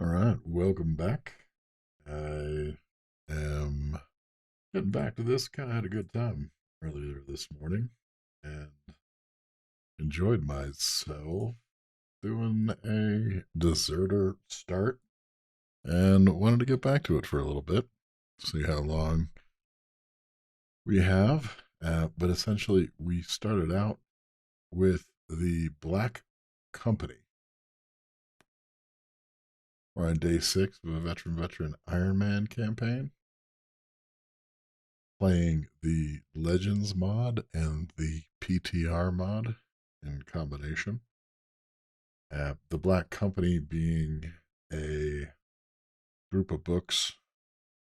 All right, welcome back. I am getting back to this. Kind of had a good time earlier this morning and enjoyed myself doing a deserter start and wanted to get back to it for a little bit, see how long we have. But essentially, we started out with the Black Company. We're on day 6 of a veteran Iron Man campaign, playing the Legends mod and the PTR mod in combination. The Black Company being a group of books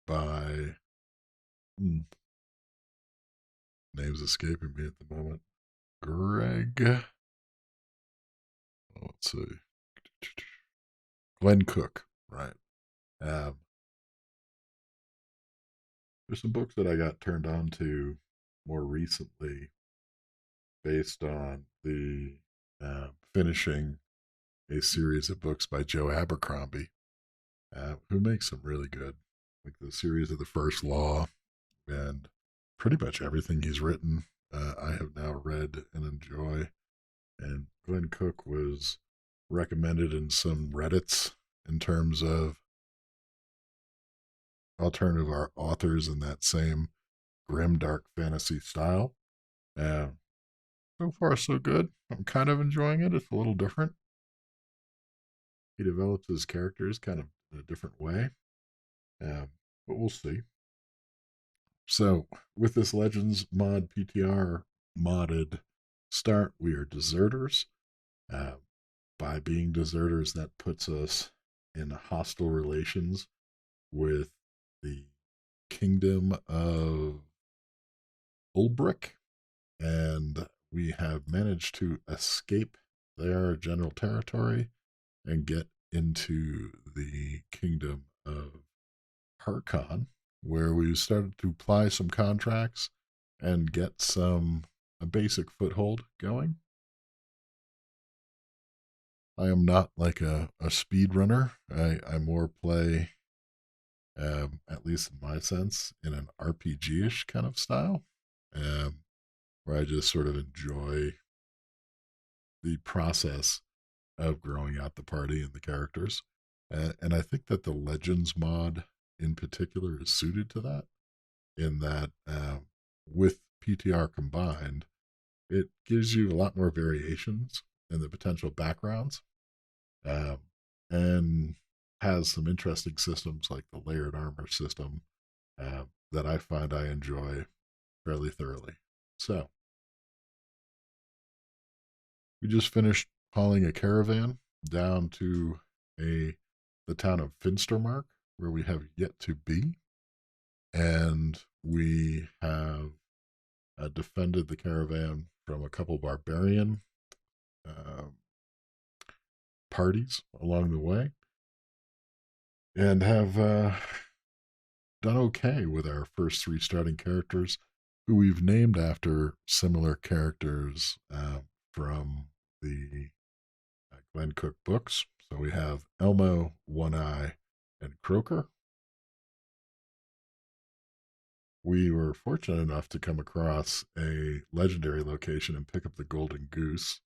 by names escaping me at the moment. Greg, let's see, Glenn Cook, right? Um, there's some books that I got turned on to more recently based on the finishing a series of books by Joe Abercrombie, who makes some really good, like the series of the First Law, and pretty much everything he's written. I have now read and enjoy. And Glenn Cook was recommended in some Reddits in terms of alternative art authors in that same grim, dark fantasy style. Uh, so far, so good. I'm kind of enjoying it. It's a little different. He develops his characters kind of in a different way, but we'll see. So, with this Legends mod PTR modded start, we are deserters. Uh, by being deserters, that puts us in hostile relations with the kingdom of Ulbrick, and we have managed to escape their general territory and get into the kingdom of Harkon, where we started to apply some contracts and get a basic foothold going. I am not like a speed runner. I more play, at least in my sense, in an RPG-ish kind of style, um, where I just sort of enjoy the process of growing out the party and the characters. And I think that the Legends mod in particular is suited to that, in that with PTR combined, it gives you a lot more variations in the potential backgrounds, um, and has some interesting systems like the layered armor system, that I find I enjoy fairly thoroughly. So we just finished hauling a caravan down to a the town of Finstermark, where we have yet to be, and we have defended the caravan from a couple barbarian um, parties along the way, and have done okay with our first 3 starting characters, who we've named after similar characters from the Glenn Cook books. So we have Elmo, One Eye, and Croaker. We were fortunate enough to come across a legendary location and pick up the Golden Goose.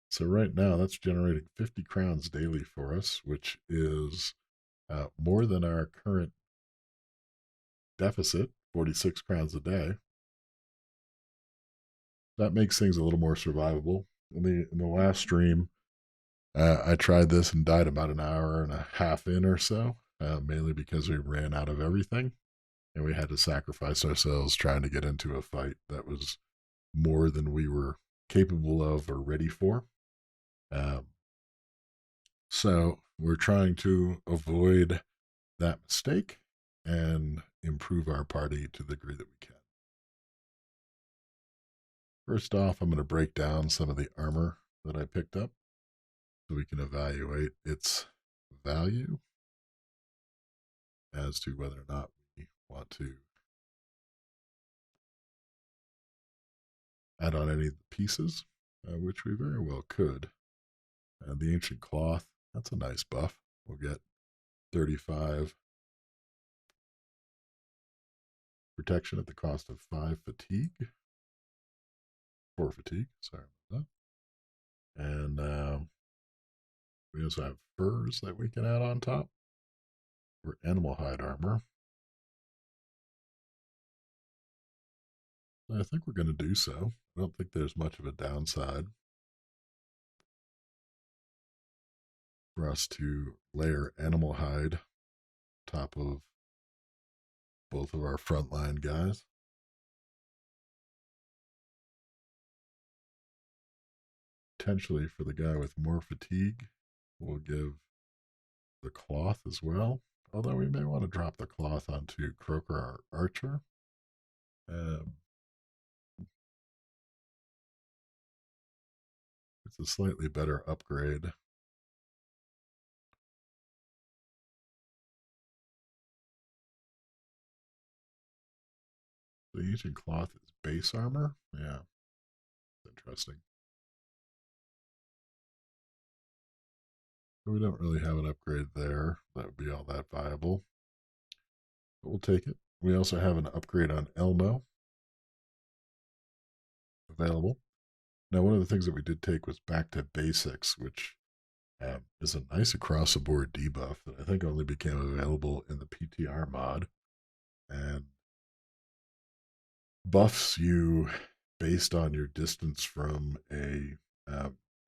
So right now that's generating 50 crowns daily for us, which is more than our current deficit, 46 crowns a day. That makes things a little more survivable. In the last stream, I tried this and died about an hour and a half in or so, mainly because we ran out of everything and we had to sacrifice ourselves trying to get into a fight that was more than we were capable of or ready for. Um, so we're trying to avoid that mistake and improve our party to the degree that we can. First off, I'm going to break down some of the armor that I picked up so we can evaluate its value as to whether or not we want to add on any of the pieces, which we very well could. The ancient cloth, that's a nice buff we'll get. 35 protection at the cost of 5 fatigue. 4 fatigue, sorry about that. And we also have furs that we can add on top for animal hide armor. I think we're going to do so. I don't think there's much of a downside for us to layer animal hide top of both of our frontline guys. Potentially for the guy with more fatigue, we'll give the cloth as well. Although we may want to drop the cloth onto Croker, our archer. It's a slightly better upgrade. The ancient cloth is base armor? Yeah. Interesting. So we don't really have an upgrade there. That would be all that viable. But we'll take it. We also have an upgrade on Elmo available. Now, one of the things that we did take was back to basics, which is a nice across the board debuff that I think only became available in the PTR mod. And buffs you based on your distance from a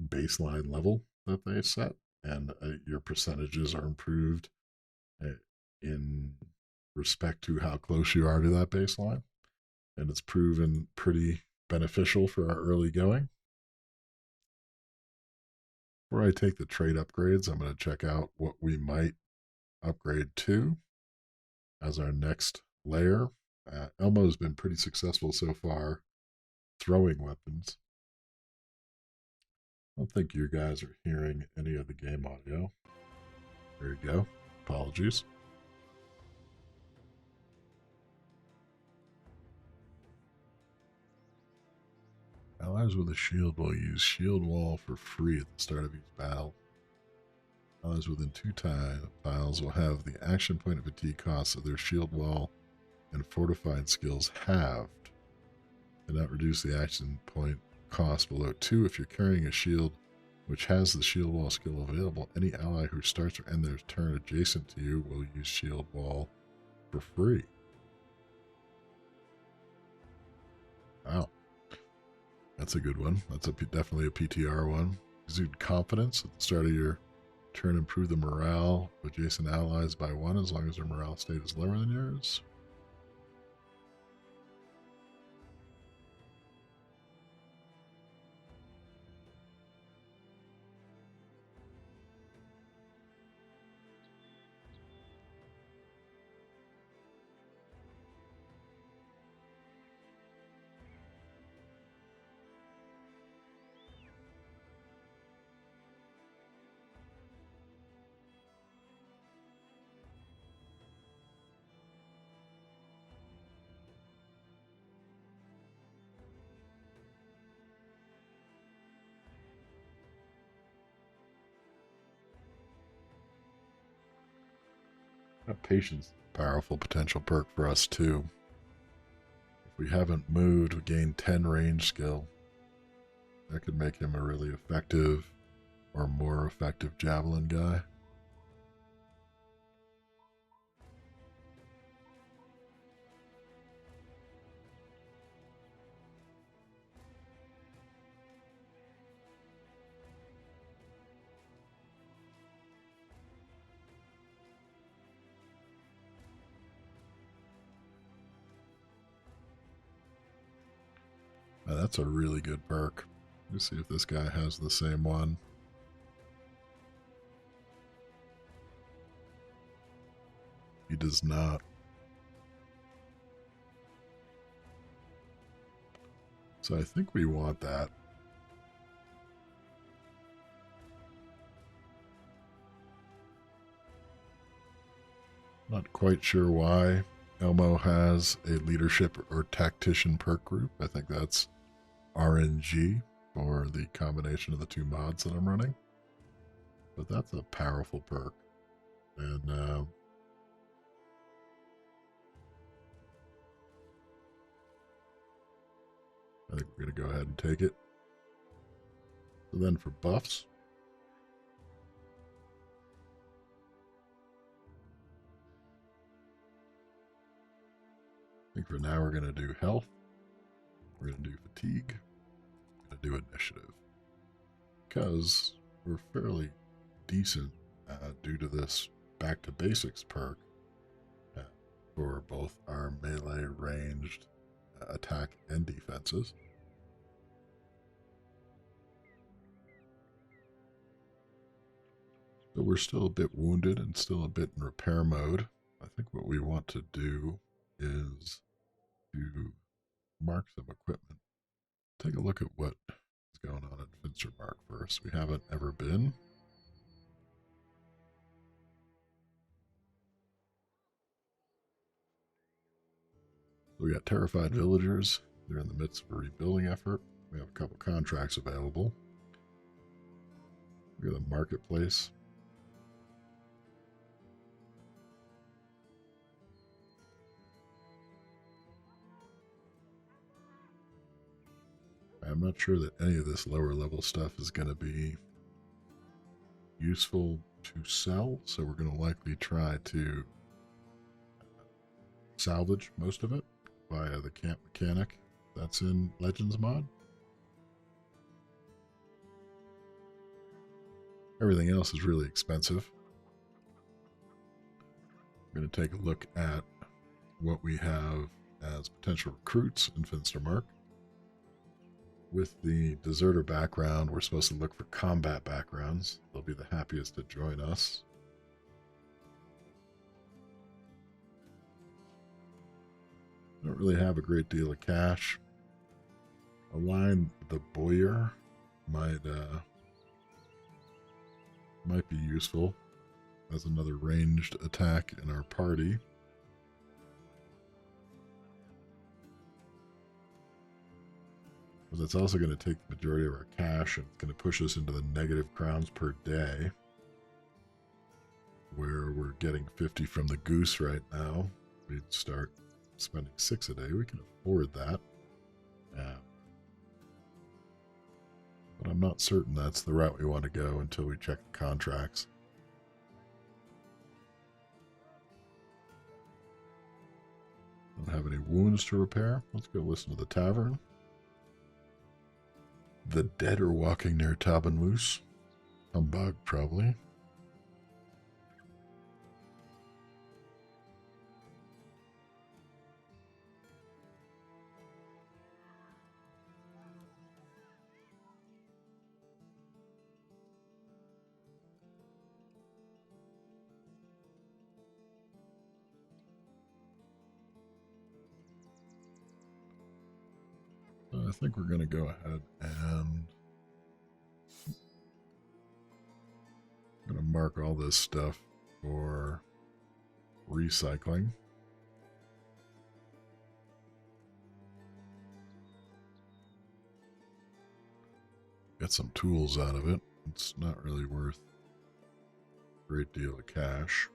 baseline level that they set, and your percentages are improved in respect to how close you are to that baseline. And it's proven pretty beneficial for our early going. Before I take the trade upgrades, I'm going to check out what we might upgrade to as our next layer. Elmo's been pretty successful so far throwing weapons. I don't think you guys are hearing any of the game audio. There you go. Apologies. Allies with a shield will use shield wall for free at the start of each battle. Allies within 2 tiles will have the action point of fatigue costs of their shield wall and fortified skills halved, and not reduce the action point cost below 2 if you're carrying a shield which has the shield wall skill available. Any ally who starts or ends their turn adjacent to you will use shield wall for free. Wow. That's a good one. That's definitely a PTR one. Exude confidence at the start of your turn. Improve the morale of adjacent allies by 1 as long as their morale state is lower than yours. Patience, powerful potential perk for us too. If we haven't moved, we gain 10 range skill. That could make him a really effective or more effective javelin guy. Now that's a really good perk. Let's see if this guy has the same one. He does not. So I think we want that. Not quite sure why Elmo has a leadership or tactician perk group. I think that's RNG for the combination of the 2 mods that I'm running. But that's a powerful perk. And I think we're going to go ahead and take it. So then for buffs, I think for now we're going to do health, we're going to do fatigue, we're going to do initiative. Because we're fairly decent due to this back to basics perk for both our melee ranged attack and defenses. So we're still a bit wounded and still a bit in repair mode. I think what we want to do is to mark some equipment. Take a look at what is going on at Finster Mark first. We haven't ever been. We got terrified villagers. They're in the midst of a rebuilding effort. We have a couple contracts available. We got a marketplace. I'm not sure that any of this lower level stuff is going to be useful to sell, so we're going to likely try to salvage most of it via the camp mechanic that's in Legends mod. Everything else is really expensive. We're going to take a look at what we have as potential recruits in Finstermark. With the deserter background, we're supposed to look for combat backgrounds. They'll be the happiest to join us. Don't really have a great deal of cash. Align the Boyer might be useful as another ranged attack in our party. But that's also going to take the majority of our cash, and it's going to push us into the negative crowns per day, where we're getting 50 from the goose right now. We'd start spending 6 a day. We can afford that. But I'm not certain that's the route we want to go until we check the contracts. Don't have any wounds to repair. Let's go listen to the tavern. The dead are walking near Tabanmoose. Humbug, probably. I think we're going to go ahead and I'm going to mark all this stuff for recycling. Get some tools out of it. It's not really worth a great deal of cash.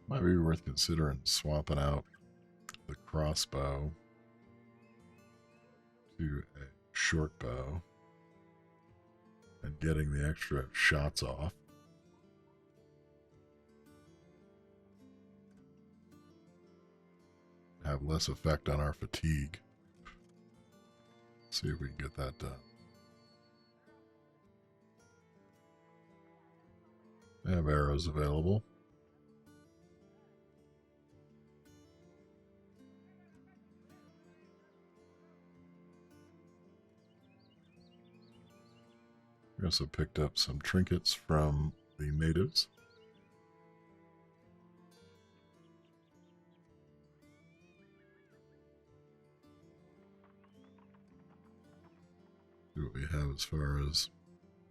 Might be worth considering swapping out the crossbow to a short bow and getting the extra shots off. Have less effect on our fatigue. See if we can get that done. I have arrows available. We also picked up some trinkets from the natives. See what we have as far as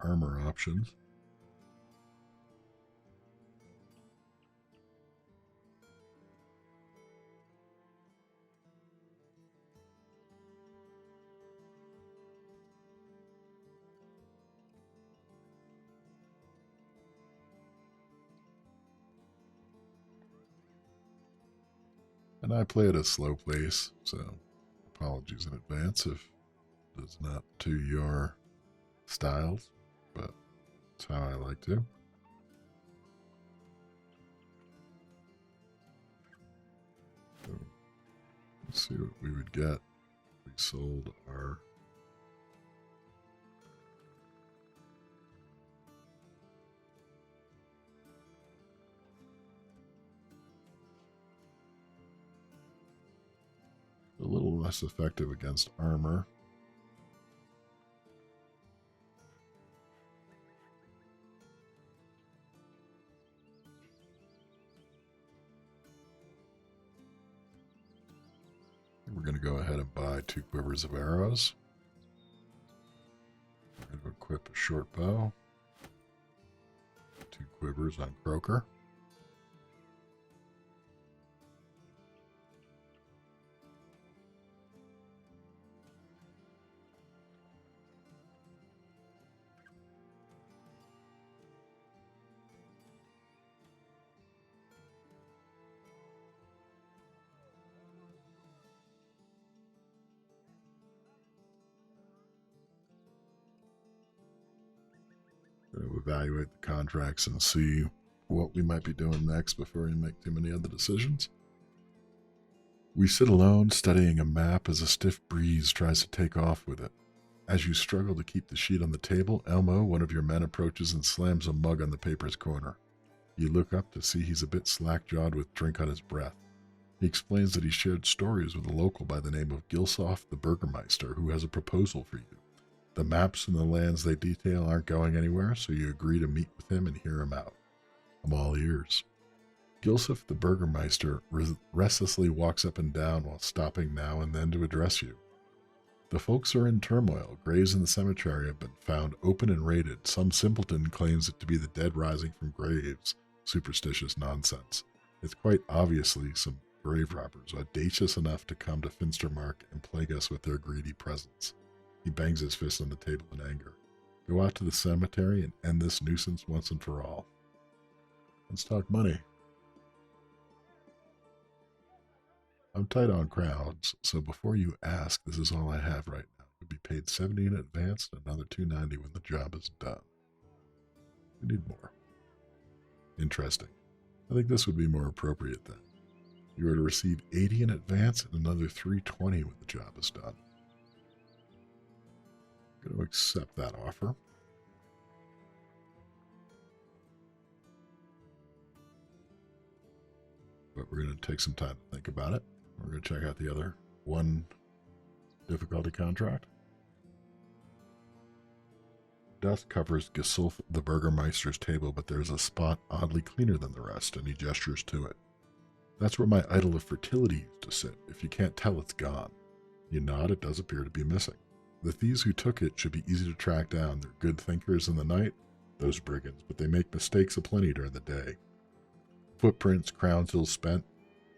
armor options. And I play at a slow pace, so apologies in advance if it's not to your styles, but it's how I like to. So let's see what we would get if we sold our a little less effective against armor. We're going to go ahead and buy 2 quivers of arrows. We're going to equip a short bow. 2 quivers on Croaker. Going to evaluate the contracts and see what we might be doing next before we make too many other decisions. We sit alone, studying a map as a stiff breeze tries to take off with it. As you struggle to keep the sheet on the table, Elmo, one of your men, approaches and slams a mug on the paper's corner. You look up to see he's a bit slack-jawed with drink on his breath. He explains that he shared stories with a local by the name of Gilsoff the Burgermeister, who has a proposal for you. The maps and the lands they detail aren't going anywhere, so you agree to meet with him and hear him out. I'm all ears. Gilsoff the Burgermeister restlessly walks up and down while stopping now and then to address you. The folks are in turmoil. Graves in the cemetery have been found open and raided. Some simpleton claims it to be the dead rising from graves. Superstitious nonsense. It's quite obviously some grave robbers, audacious enough to come to Finstermark and plague us with their greedy presence. He bangs his fist on the table in anger. Go out to the cemetery and end this nuisance once and for all. Let's talk money. I'm tight on crowds, so before you ask, this is all I have right now. You'll be paid $70 in advance and another $290 when the job is done. We need more. Interesting. I think this would be more appropriate then. You are to receive $80 in advance and another $320 when the job is done. I'm going to accept that offer. But we're going to take some time to think about it. We're going to check out the other one difficulty contract. Dust covers Gisulf the Burgermeister's table, but there's a spot oddly cleaner than the rest, and he gestures to it. That's where my idol of fertility used to sit. If you can't tell, it's gone. You nod, it does appear to be missing. The thieves who took it should be easy to track down. They're good thinkers in the night, those brigands, but they make mistakes aplenty during the day. Footprints, crowns ill spent,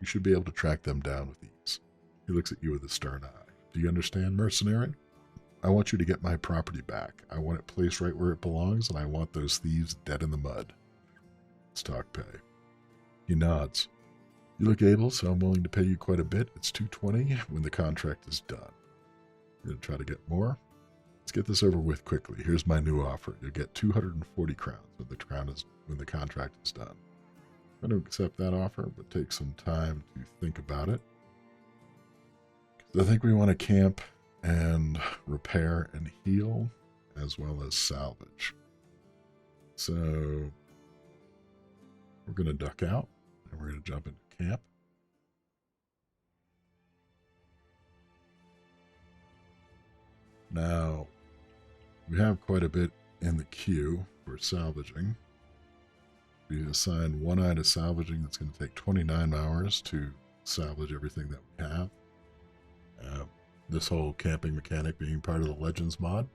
you should be able to track them down with ease. He looks at you with a stern eye. Do you understand, mercenary? I want you to get my property back. I want it placed right where it belongs, and I want those thieves dead in the mud. Let's talk pay. He nods. You look able, so I'm willing to pay you quite a bit. It's $220 when the contract is done. You're going to try to get more? Let's get this over with quickly. Here's my new offer. You'll get 240 crowns when the contract is done. I'm going to accept that offer, but take some time to think about it. I think we want to camp and repair and heal, as well as salvage. So We're going to duck out, and we're going to jump into camp. Now, we have quite a bit in the queue for salvaging. We assign one eye to salvaging. That's going to take 29 hours to salvage everything that we have. This whole camping mechanic being part of the Legends mod.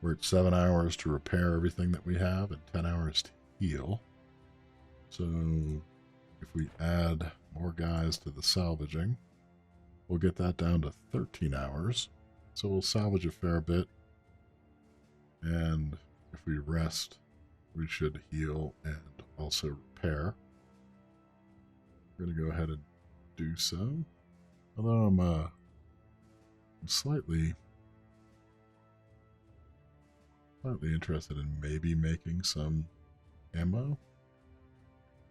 We're at 7 hours to repair everything that we have and 10 hours to heal. So if we add more guys to the salvaging, we'll get that down to 13 hours. So we'll salvage a fair bit. And if we rest, we should heal and also repair. We're going to go ahead and do so. Although I'm slightly interested in maybe making some ammo.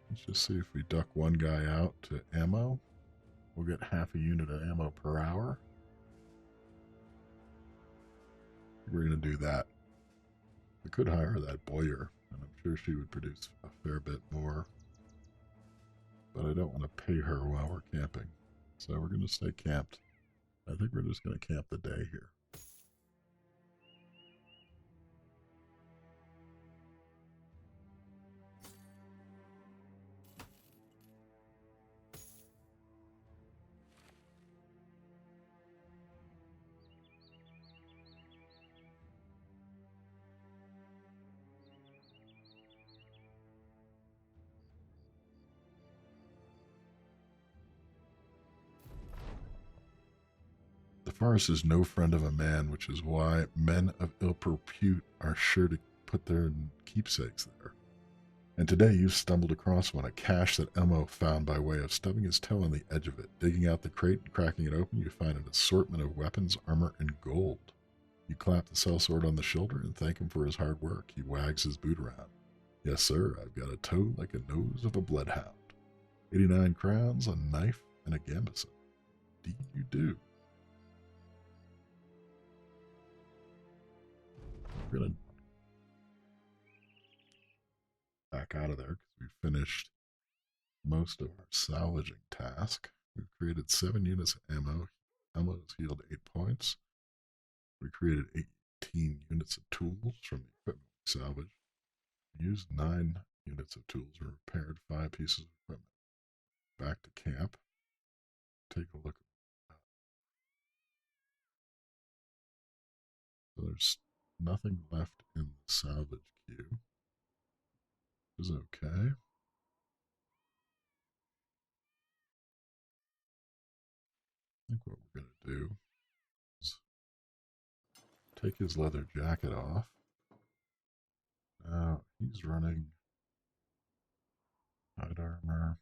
Let's just see if we duck one guy out to ammo. We'll get half a unit of ammo per hour. We're going to do that. We could hire that Boyer, and I'm sure she would produce a fair bit more. But I don't want to pay her while we're camping. So we're going to stay camped. I think we're just going to camp the day here. The forest is no friend of a man, which is why men of ill repute are sure to put their keepsakes there. And today you stumbled across one, a cache that Elmo found by way of stubbing his toe on the edge of it. Digging out the crate and cracking it open, you find an assortment of weapons, armor, and gold. You clap the sellsword on the shoulder and thank him for his hard work. He wags his boot around. Yes, sir, I've got a toe like a nose of a bloodhound. 89 crowns, a knife, and a gambeson. Indeed you do. We're going to back out of there because we finished most of our salvaging task. We've created 7 units of ammo. Ammo has healed 8 points. We created 18 units of tools from the equipment we salvaged. We used 9 units of tools and repaired 5 pieces of equipment. Back to camp. Take a look. So there's nothing left in the salvage queue, which is okay. I think what we're going to do is take his leather jacket off. Now he's running hide armor.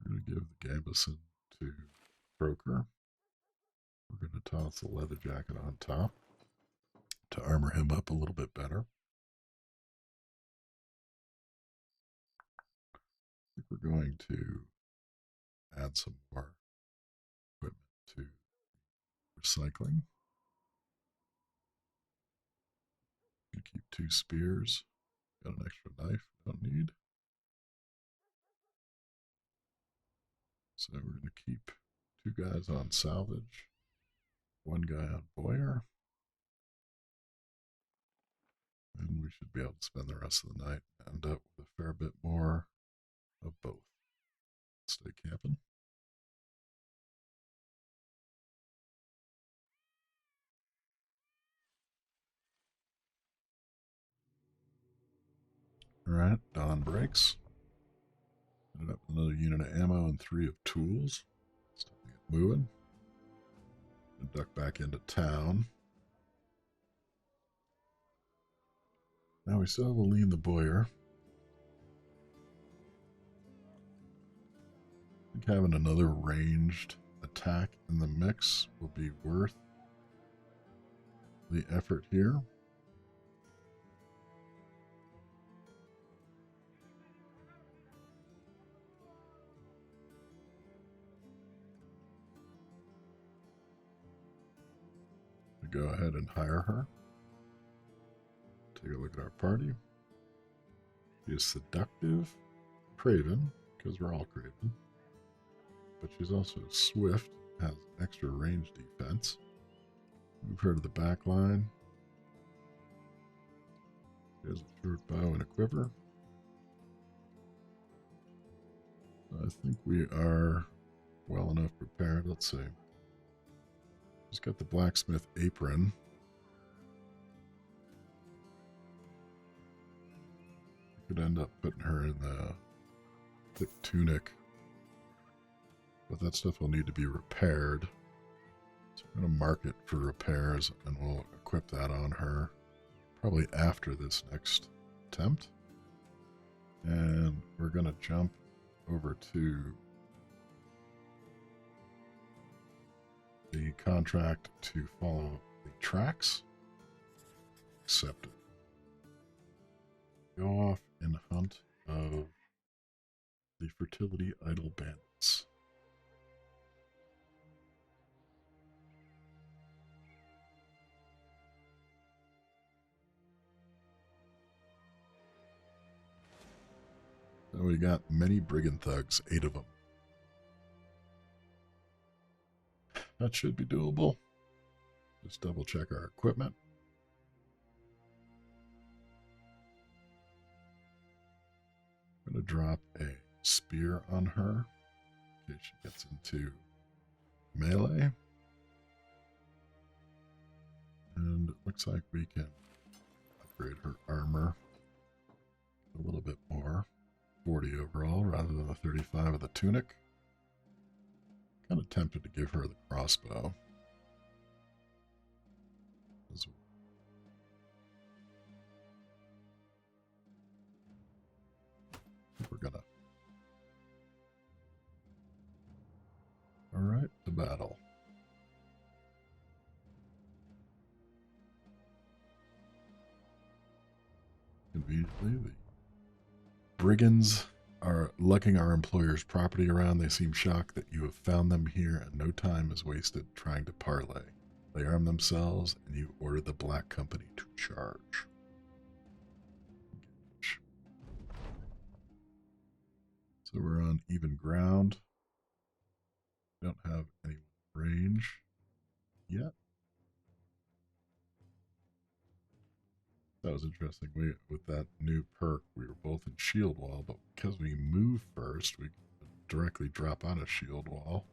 We're going to give the gambeson to Croker. We're going to toss the leather jacket on top to armor him up a little bit better. I think we're going to add some more equipment to recycling. Gonna keep 2 spears. Got an extra knife, don't need. So we're going to keep 2 guys on salvage, 1 guy on Boyer, and we should be able to spend the rest of the night and end up with a fair bit more of both. Stay camping. Alright, dawn breaks. Ended up with another unit of ammo and 3 of tools. It's time to get moving. And duck back into town. Now we still have Aline the Boyer. I think having another ranged attack in the mix will be worth the effort here. to go ahead and hire her. Take a look at our party. She is seductive, craven, because we're all craven. But she's also swift, has extra range defense. Move her to the back line. She has a short bow and a quiver. I think we are well enough prepared. Let's see. She's got the blacksmith apron. We could end up putting her in the thick tunic. But that stuff will need to be repaired. So I'm going to mark it for repairs and we'll equip that on her probably after this next attempt. And we're going to jump over to the contract to follow the tracks. Accepted. Go off in hunt of the fertility idol bandits. So we got many brigand thugs, 8 of them. That should be doable. Just double check our equipment. I'm going to drop a spear on her in case she gets into melee. And it looks like we can upgrade her armor a little bit more. 40 overall rather than the 35 of the tunic. Kind of tempted to give her the crossbow. We're gonna. Alright, to battle. Conveniently, the brigands are lugging our employer's property around. They seem shocked that you have found them here, and no time is wasted trying to parley. They arm themselves, and you order the Black Company to charge. Engage. So we're on even ground. We don't have any range yet. That was interesting. With that new perk, we were both in shield wall, but because we move first, we directly drop out of shield wall.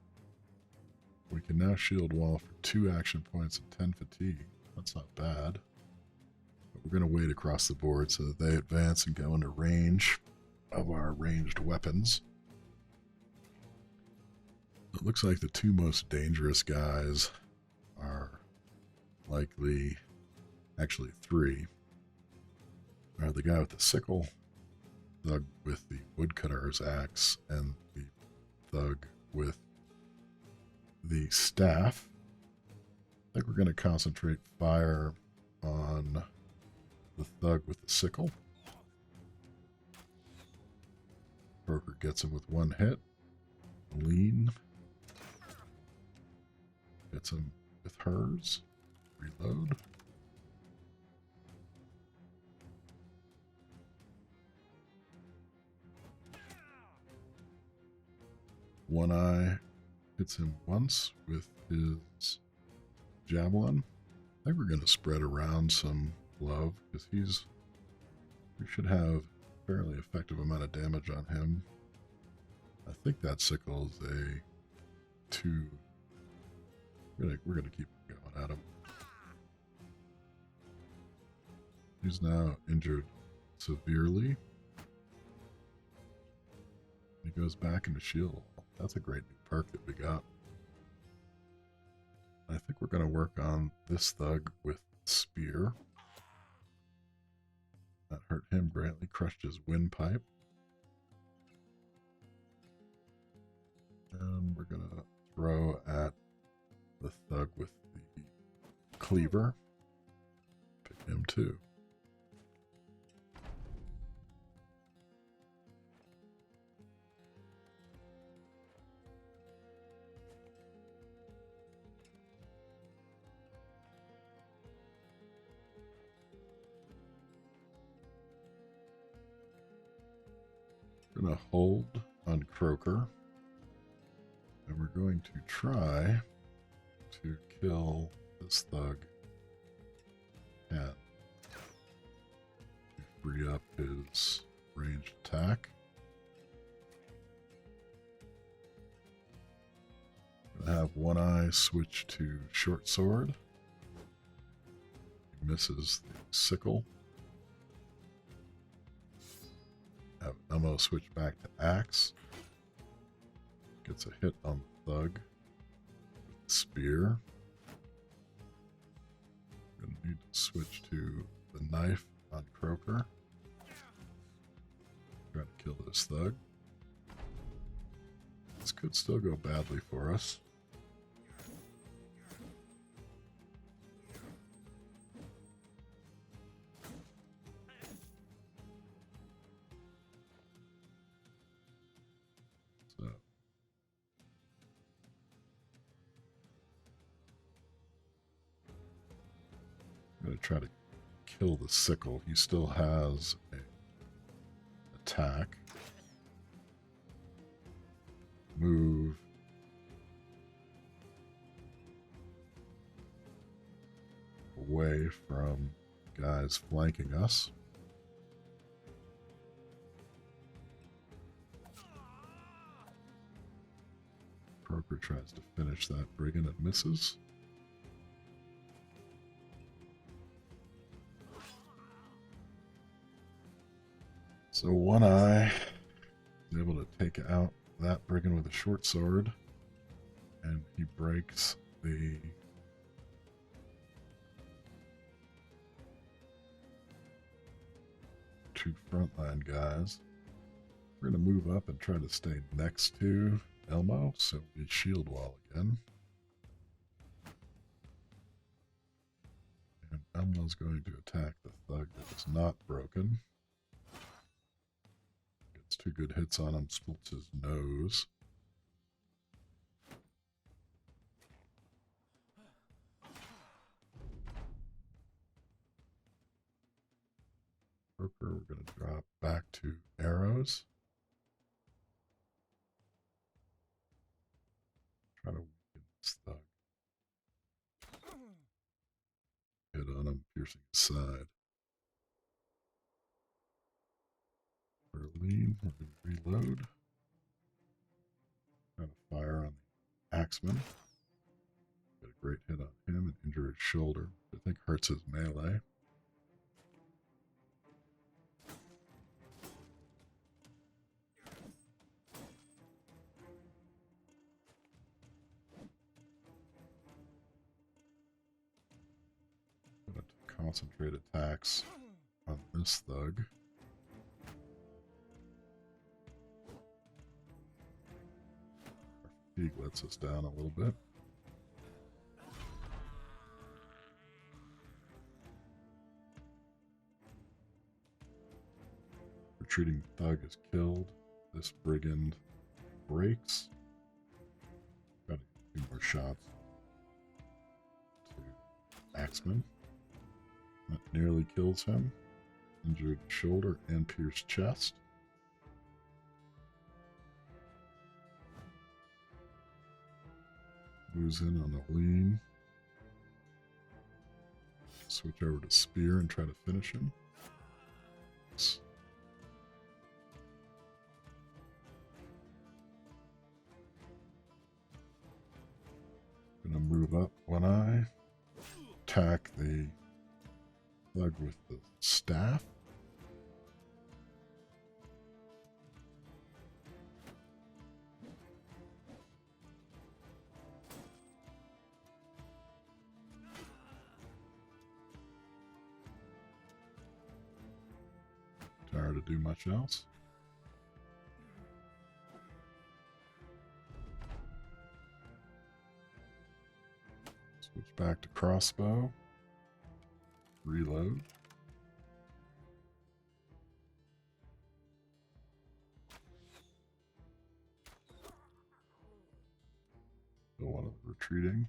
We can now shield wall for 2 action points and 10 fatigue. That's not bad. But we're going to wait across the board so that they advance and go into range of our ranged weapons. It looks like the 2 most dangerous guys are likely, actually 3. Are the guy with the sickle, thug with the woodcutter's axe, and the thug with the staff. I think we're going to concentrate fire on the thug with the sickle. Broker gets him with 1 hit. Lean gets him with hers. Reload. One Eye hits him once with his javelin. I think we're going to spread around some love because we should have a fairly effective amount of damage on him. I think that sickle is a 2. We're gonna keep going at him. He's now injured severely. He goes back into shield. That's a great new perk that we got. I think we're going to work on this thug with spear. That hurt him greatly, crushed his windpipe. And we're going to throw at the thug with the cleaver. Pick him too. going to hold on Croaker. And we're going to try to kill this thug and to free up his ranged attack. I'm going to have One Eye switch to short sword. He misses the sickle. Have Elmo switch back to axe. Gets a hit on the thug with the spear. Gonna need to switch to the knife on Croaker. Trying to kill this thug. This could still go badly for us. So I'm going to try to kill the sickle. He still has an attack. Move. Away from guys flanking us. Croaker tries to finish that brigand and misses. So One Eye is able to take out that brigand with a short sword, and he breaks the two frontline guys. We're going to move up and try to stay next to Elmo, so we shield wall again. And Elmo's going to attack the thug that is not broken. Gets two good hits on him, splits his nose. Croaker, we're going to drop back to arrows. Try to weaken this thug. Hit on him, piercing his side. Lean, we're going to reload. Trying to fire on the axeman. Got a great hit on him and injure his shoulder, which I think hurts his melee. Going to concentrate attacks on this thug. Fatigue lets us down a little bit. Retreating thug is killed. This brigand breaks. Got a few more shots to Axeman. That nearly kills him. Injured shoulder and pierced chest. Moves in on the lean. Switch over to spear and try to finish him. Gonna move up One Eye. Attack the thug with the staff. To do much else. Switch back to crossbow. Reload. Still one of the retreating.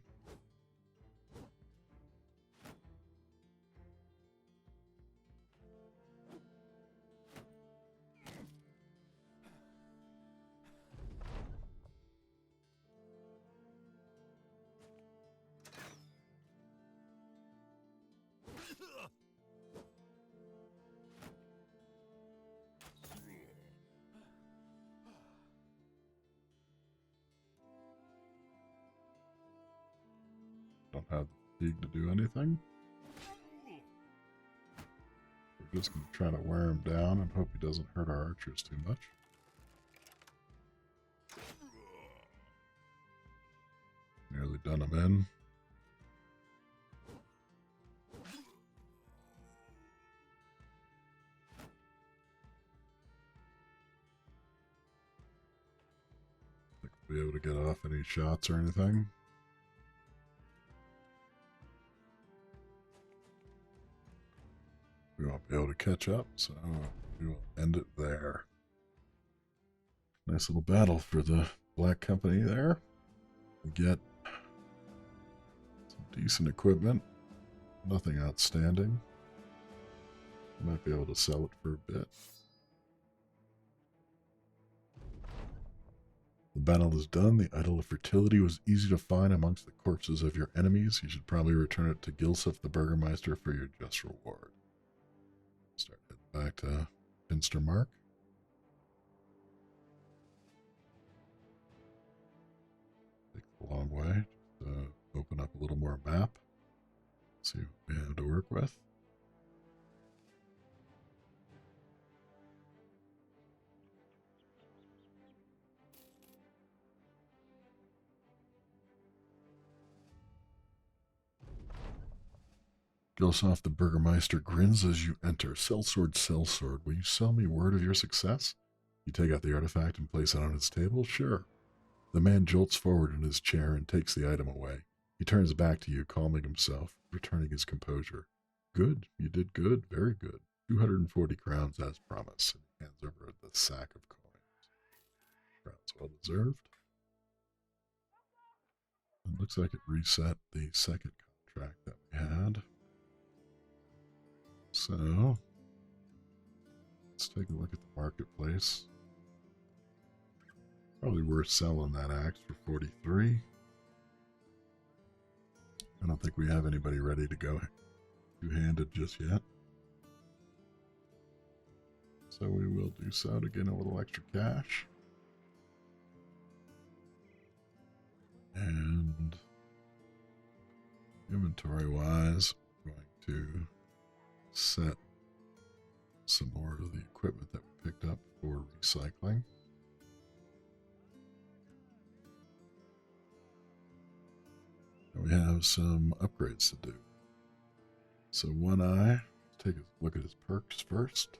don't have the fatigue to do anything. We're just going to try to wear him down and hope he doesn't hurt our archers too much. Nearly done him in. Think we'll be able to get off any shots or anything. We won't be able to catch up, so we will end it there. Nice little battle for the Black Company there. We get some decent equipment, nothing outstanding. Might be able to sell it for a bit. The battle is done. The Idol of Fertility was easy to find amongst the corpses of your enemies. You should probably return it to Gilsef the Burgermeister for your just reward. Start heading back to Finstermark. Take the long way. Just open up a little more map. See what we have to work with. Gilsef the Burgermeister grins as you enter. Sellsword, will you sell me word of your success? You take out the artifact and place it on his table? Sure. The man jolts forward in his chair and takes the item away. He turns back to you, calming himself, returning his composure. Good, you did good, very good. 240 crowns as promised. And he hands over the sack of coins. Crowns well deserved. It looks like it reset the second contract that we had. So, let's take a look at the marketplace. Probably worth selling that axe for 43. I don't think we have anybody ready to go two-handed just yet. So we will do so to get a little extra cash. And inventory-wise, we're going to set some more of the equipment that we picked up for recycling. And we have some upgrades to do. So One Eye, let's take a look at his perks first.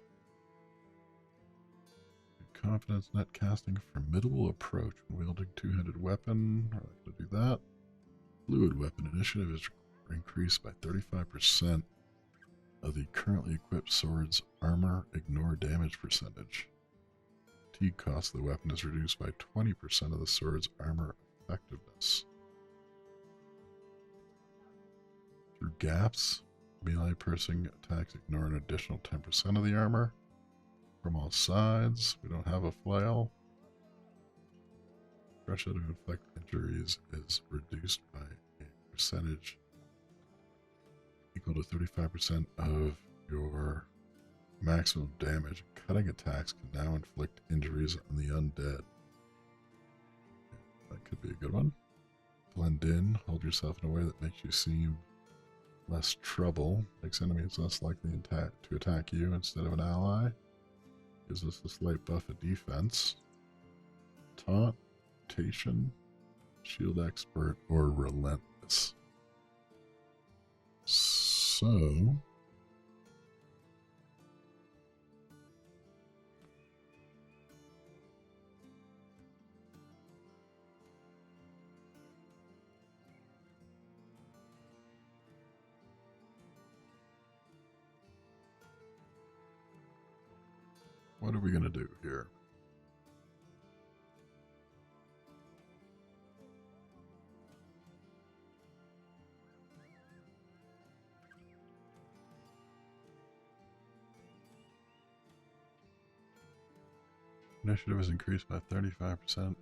Confidence, net casting, formidable approach when wielding two-handed weapon. We're not going to do that. Fluid weapon initiative is increased by 35%. Of the currently equipped sword's armor, ignore damage percentage. Fatigue cost of the weapon is reduced by 20% of the sword's armor effectiveness. Through gaps, melee piercing attacks ignore an additional 10% of the armor. From all sides, we don't have a flail. Pressure to inflict injuries is reduced by a percentage equal to 35% of your maximum damage. Cutting attacks can now inflict injuries on the undead. That could be a good one. Blend in. Hold yourself in a way that makes you seem less trouble. Makes enemies less likely to attack you instead of an ally. Gives us a slight buff of defense. Taunt, Mutation, Shield Expert, or Relentless. So, what are we going to do here? Initiative is increased by 35%.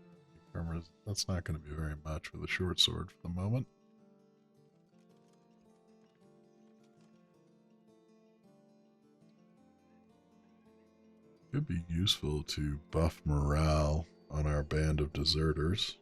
That's not going to be very much with a short sword for the moment. Could be useful to buff morale on our band of deserters.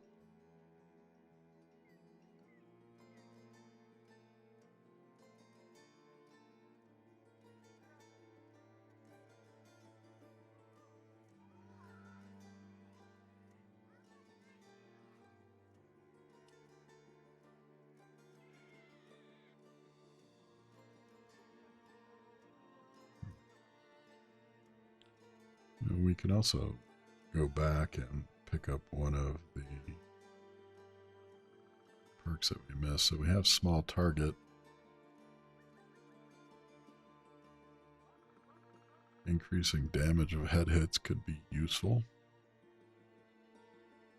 we can also go back and pick up one of the perks that we missed. So we have small target. Increasing damage of head hits could be useful.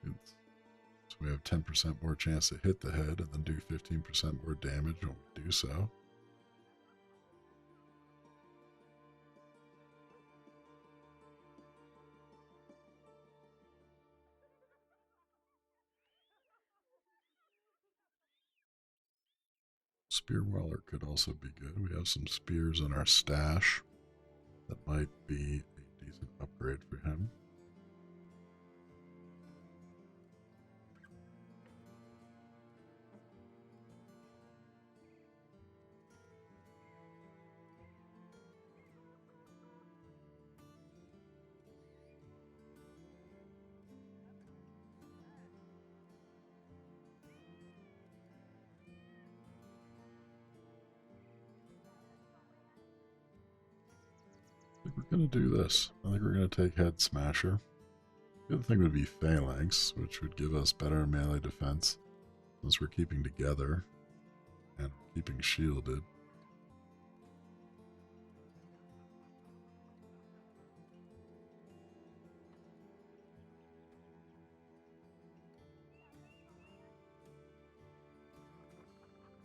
So we have 10% more chance to hit the head and then do 15% more damage when we do so. Spear Weller could also be good. We have some spears in our stash that might be a decent upgrade for him. I think we're going to do this. I think we're going to take Head Smasher. The other thing would be Phalanx, which would give us better melee defense since we're keeping together and keeping shielded.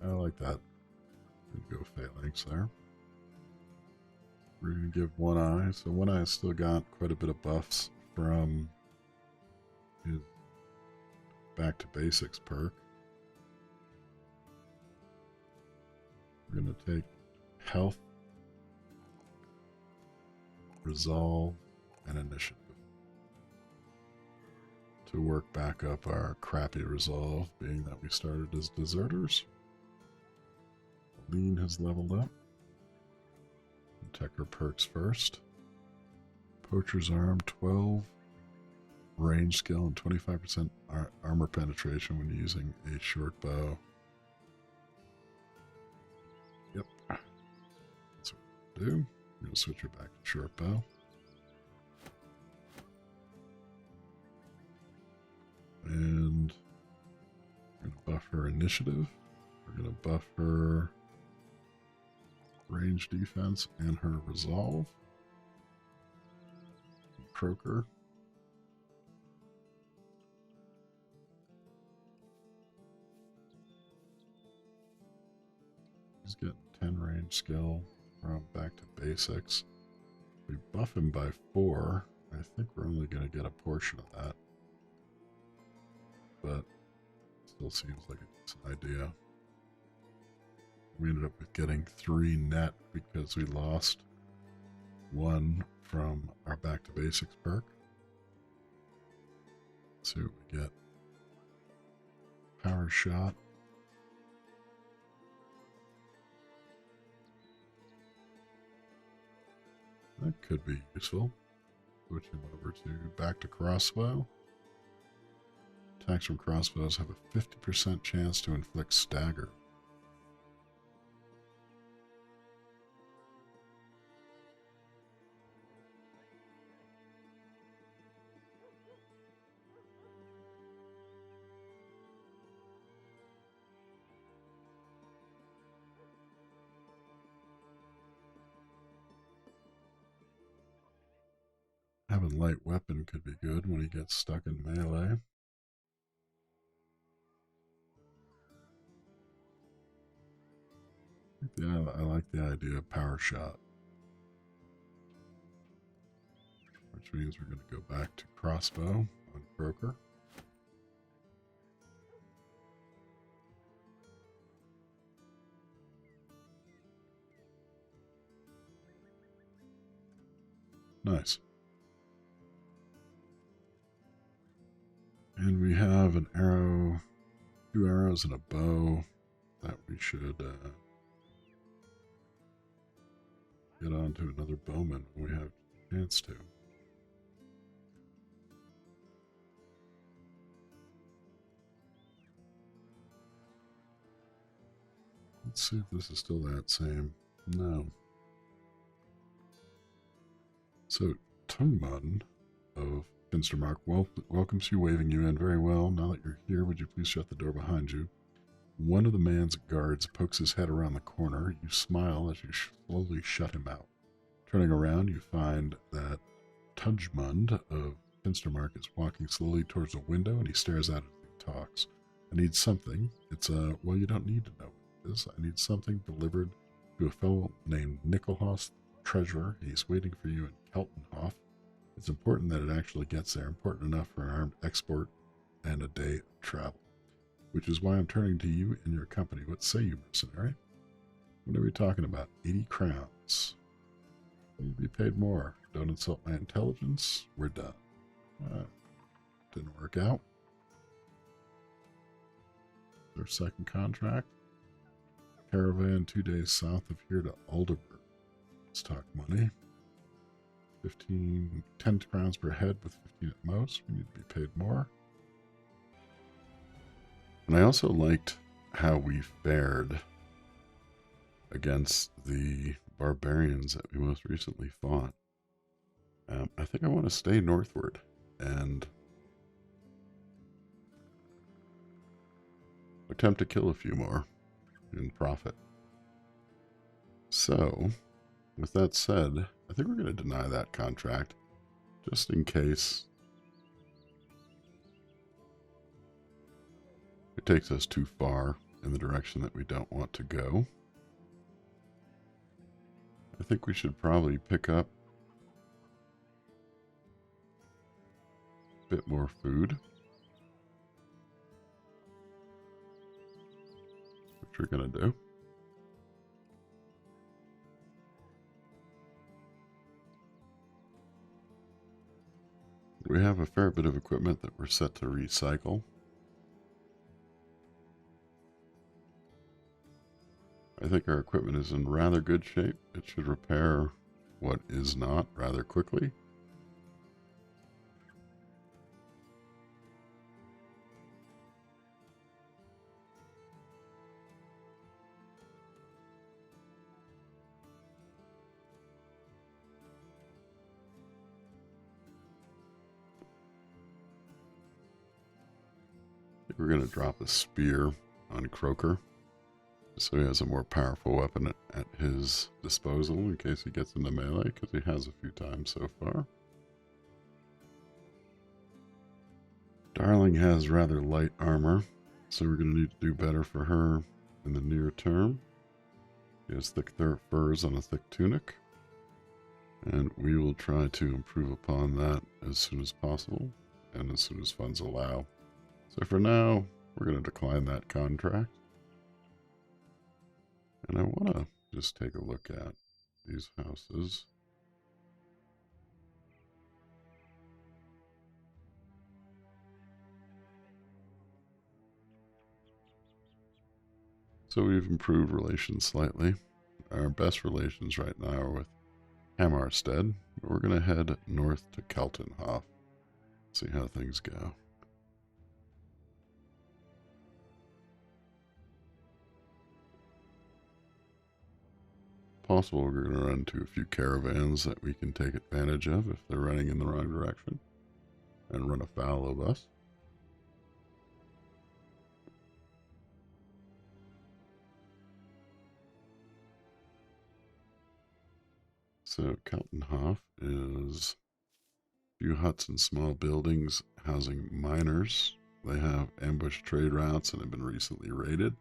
I like that. We'll go Phalanx there. We're going to give One Eye. So One Eye has still got quite a bit of buffs from his Back to Basics perk. We're going to take Health, Resolve, and Initiative to work back up our crappy Resolve, being that we started as deserters. Lean has leveled up. Check her perks first. Poacher's Arm, 12 range skill and 25% armor penetration when using a short bow. Yep. That's what we'll do. I'm going to switch her back to short bow. And we're going to buff her initiative. We're going to buff her range defense and her resolve. Croaker. He's getting 10 range skill from Back to Basics. We buff him by 4. I think we're only going to get a portion of that. But still seems like a decent idea. We ended up with getting 3 net because we lost 1 from our Back to Basics perk. Let's see what we get. Power Shot. That could be useful. Switching over to Back to Crossbow. Attacks from crossbows have a 50% chance to inflict stagger. Having light weapon could be good when he gets stuck in melee. Yeah, I like the idea of Power Shot. Which means we're going to go back to Crossbow on Croaker. Nice. And we have an arrow, 2 arrows and a bow that we should get on to another bowman when we have a chance to. Let's see if this is still that same. No. So, Tungmun of Finstermark welcomes you, waving you in. Very well. Now that you're here, would you please shut the door behind you? One of the man's guards pokes his head around the corner. You smile as you slowly shut him out. Turning around, you find that Tudgmund of Finstermark is walking slowly towards a window, and he stares at it as he talks. I need something. It's well, you don't need to know what it is. I need something delivered to a fellow named Nicholhoff, treasurer. He's waiting for you in Keltenhof. It's important that it actually gets there, important enough for an armed export and a day of travel. Which is why I'm turning to you and your company. What say you, mercenary? What are we talking about? 80 crowns. You'd be paid more. Don't insult my intelligence. We're done. Didn't work out. Our second contract. Caravan 2 days south of here to Alderburg. Let's talk money. 10 crowns per head with 15 at most. We need to be paid more. And I also liked how we fared against the barbarians that we most recently fought. I think I want to stay northward and attempt to kill a few more in profit. So, with that said, I think we're going to deny that contract just in case it takes us too far in the direction that we don't want to go. I think we should probably pick up a bit more food, which we're going to do. We have a fair bit of equipment that we're set to recycle. I think our equipment is in rather good shape. It should repair what is not rather quickly. I think we're going to drop a spear on Croker, so he has a more powerful weapon at his disposal in case he gets into melee, because he has a few times so far. Darling has rather light armor, so we're going to need to do better for her in the near term. He has thick furs on a thick tunic, and we will try to improve upon that as soon as possible and as soon as funds allow. So for now, we're going to decline that contract. And I want to just take a look at these houses. So we've improved relations slightly. Our best relations right now are with Hamarstead. We're going to head north to Keltenhof. See how things go. Possible we're going to run into a few caravans that we can take advantage of if they're running in the wrong direction and run afoul of us. So Keltenhof is a few huts and small buildings housing miners. They have ambush trade routes and have been recently raided.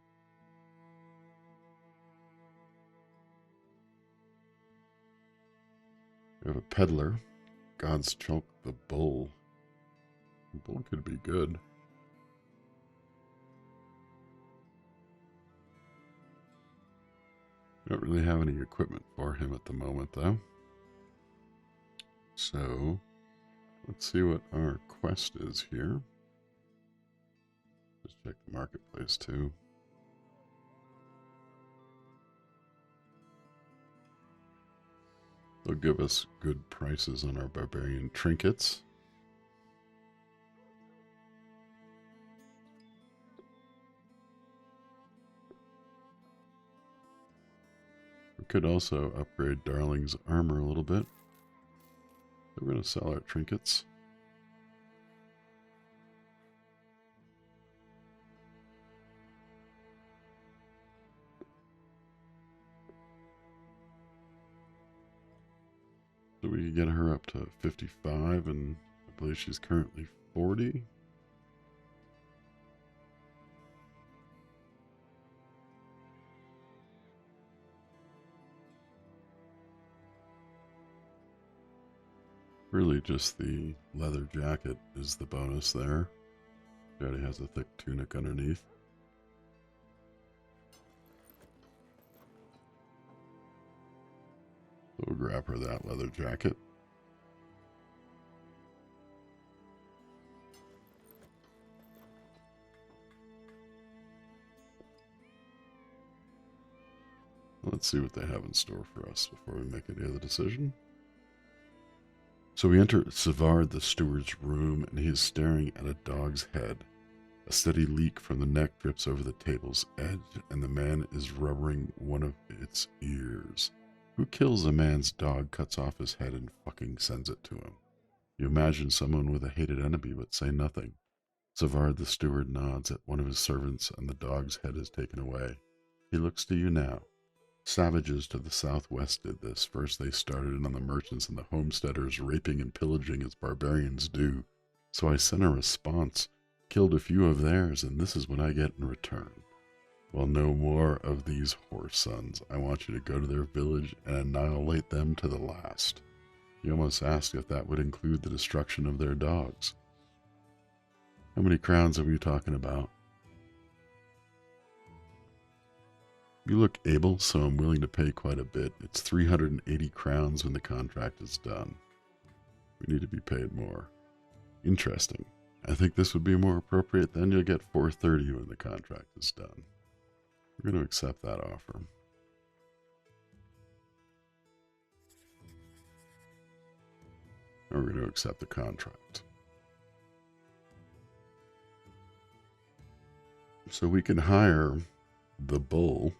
We have a peddler, God's Choke the Bull. The bull could be good. We don't really have any equipment for him at the moment, though. So, let's see what our quest is here. Just check the marketplace, too. They'll give us good prices on our barbarian trinkets. We could also upgrade Darling's armor a little bit. We're going to sell our trinkets. So we can get her up to 55, and I believe she's currently 40. Really just the leather jacket is the bonus there. She already has a thick tunic underneath. So we'll grab her that leather jacket. Let's see what they have in store for us before we make any other decision. So we enter Savard the steward's room, and he is staring at a dog's head. A steady leak from the neck drips over the table's edge, and the man is rubbering one of its ears. Who kills a man's dog, cuts off his head, and fucking sends it to him? You imagine someone with a hated enemy, but say nothing. Savard the steward nods at one of his servants, and the dog's head is taken away. He looks to you now. Savages to the southwest did this. First they started on the merchants and the homesteaders, raping and pillaging as barbarians do. So I sent a response, killed a few of theirs, and this is what I get in return. Well, no more of these whore sons. I want you to go to their village and annihilate them to the last. He almost asked if that would include the destruction of their dogs. How many crowns are we talking about? You look able, so I'm willing to pay quite a bit. It's 380 crowns when the contract is done. We need to be paid more. Interesting. I think this would be more appropriate. Then you'll get 430 when the contract is done. We're going to accept that offer. And we're going to accept the contract. So we can hire the bull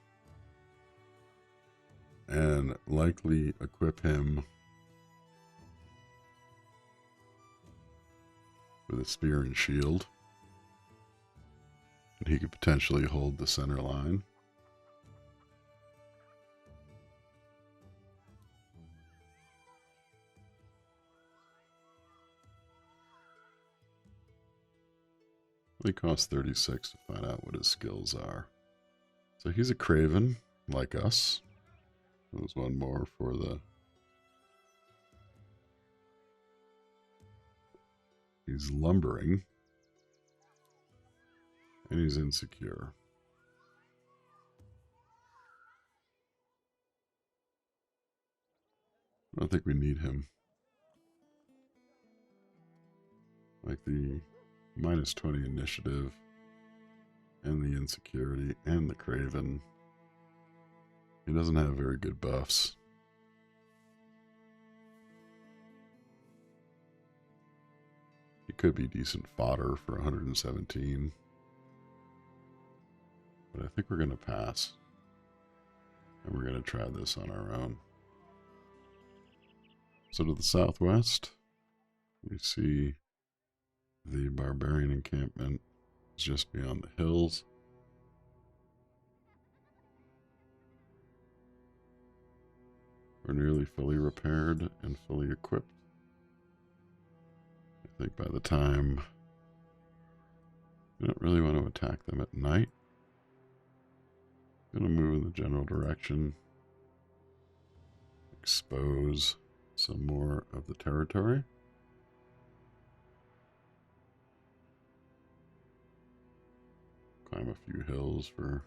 and likely equip him with a spear and shield. And he could potentially hold the center line. They cost 36 to find out what his skills are. So he's a craven, like us. There's one more for the... He's lumbering. And he's insecure. I don't think we need him. Like the minus 20 initiative, and the insecurity, and the craven. He doesn't have very good buffs. He could be decent fodder for 117. But I think we're going to pass. And we're going to try this on our own. So to the southwest, we see the barbarian encampment is just beyond the hills. We're nearly fully repaired and fully equipped. I think by the time we don't really want to attack them at night. Gonna move in the general direction. Expose some more of the territory. Climb a few hills for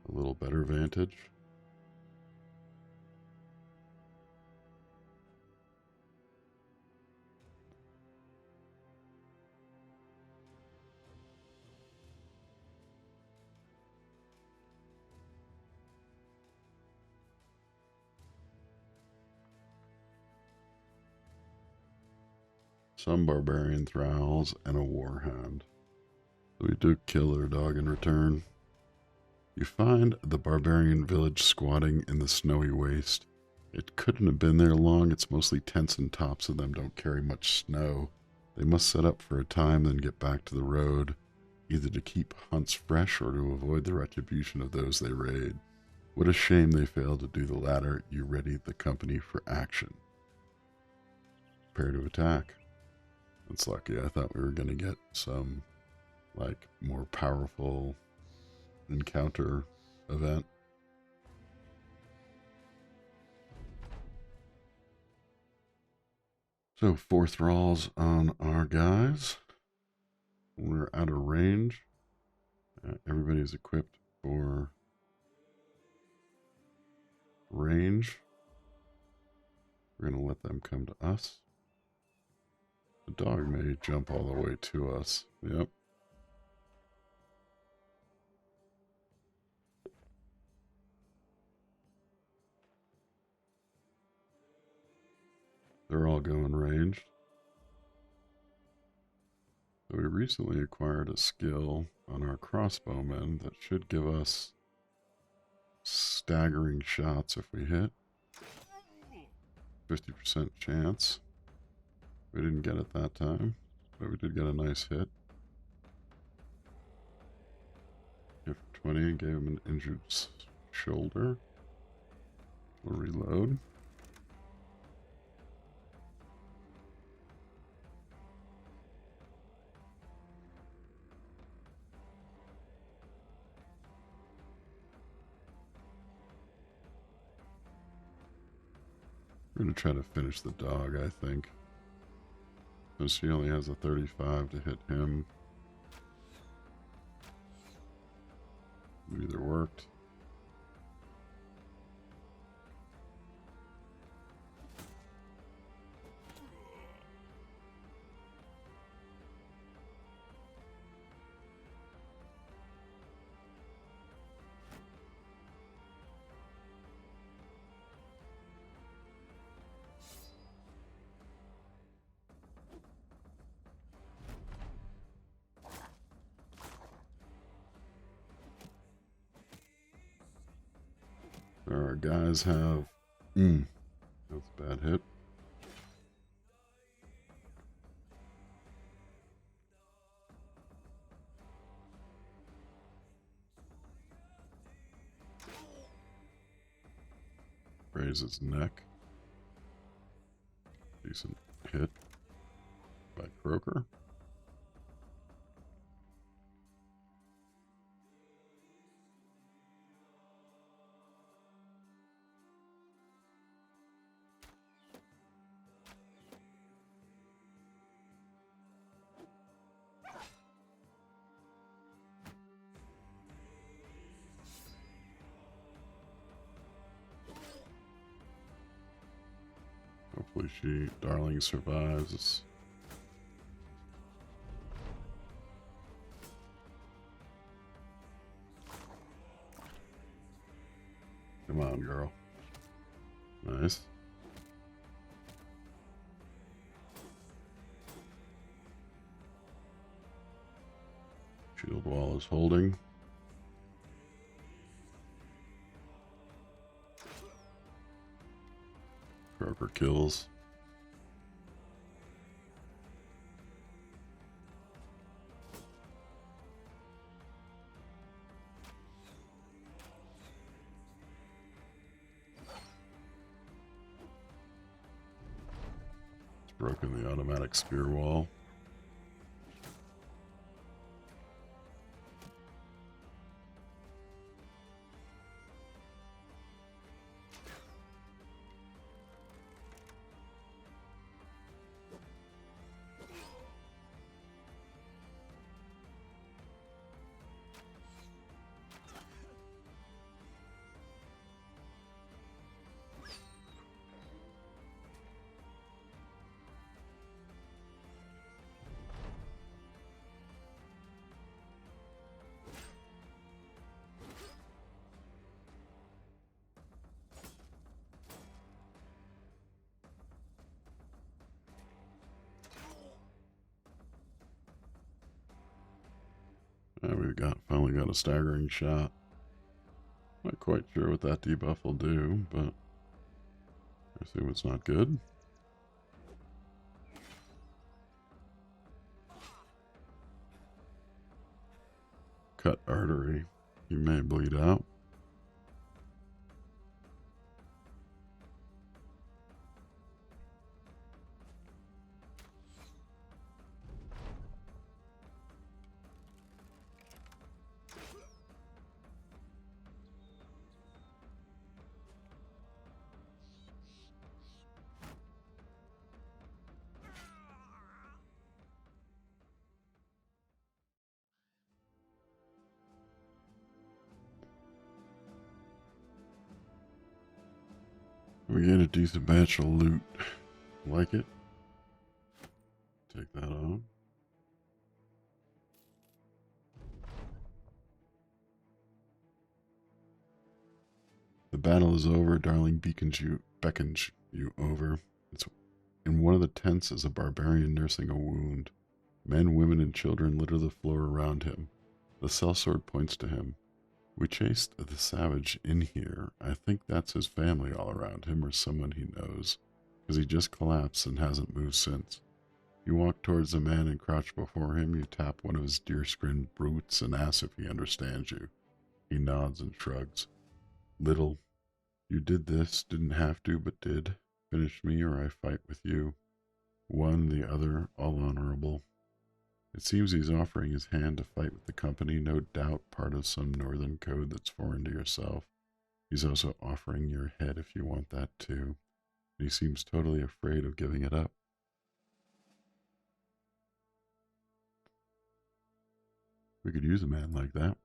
a little better vantage. Some barbarian thralls and a warhound. So we do kill their dog in return. You find the barbarian village squatting in the snowy waste. It couldn't have been there long. It's mostly tents, and tops of them don't carry much snow. They must set up for a time, then get back to the road, either to keep hunts fresh or to avoid the retribution of those they raid. What a shame they failed to do the latter. You readied the company for action. Prepare to attack. That's lucky. I thought we were going to get some, like, more powerful encounter event. So, 4 thralls on our guys. We're out of range. Everybody's equipped for range. We're going to let them come to us. The dog may jump all the way to us. Yep. They're all going ranged. So we recently acquired a skill on our crossbowmen that should give us staggering shots if we hit. 50% chance. We didn't get it that time, but we did get a nice hit. Hit for 20 and gave him an injured shoulder. We'll reload. We're going to try to finish the dog, I think. So she only has a 35 to hit him. It either worked. Our guys have... that's a bad hit. Raise his neck. Decent hit by Croaker. Hopefully Darling survives. Come on, girl. Nice. Shield wall is holding. Croaker kills. It's broken the automatic spear wall. We finally got a staggering shot. Not quite sure what that debuff will do, but I assume it's not good. Cut artery. He may bleed out. We get a decent batch of loot. Like it. Take that on. The battle is over. Darling beckons you over. It's in one of the tents is a barbarian nursing a wound. Men, women, and children litter the floor around him. The sellsword points to him. We chased the savage in here. I think that's his family all around him or someone he knows, because he just collapsed and hasn't moved since. You walk towards the man and crouch before him. You tap one of his deer-skin boots and ask if he understands you. He nods and shrugs. Little. You did this, didn't have to, but did. Finish me or I fight with you. One, the other, all honorable. It seems he's offering his hand to fight with the company, no doubt part of some northern code that's foreign to yourself. He's also offering your head if you want that too. He seems totally afraid of giving it up. We could use a man like that.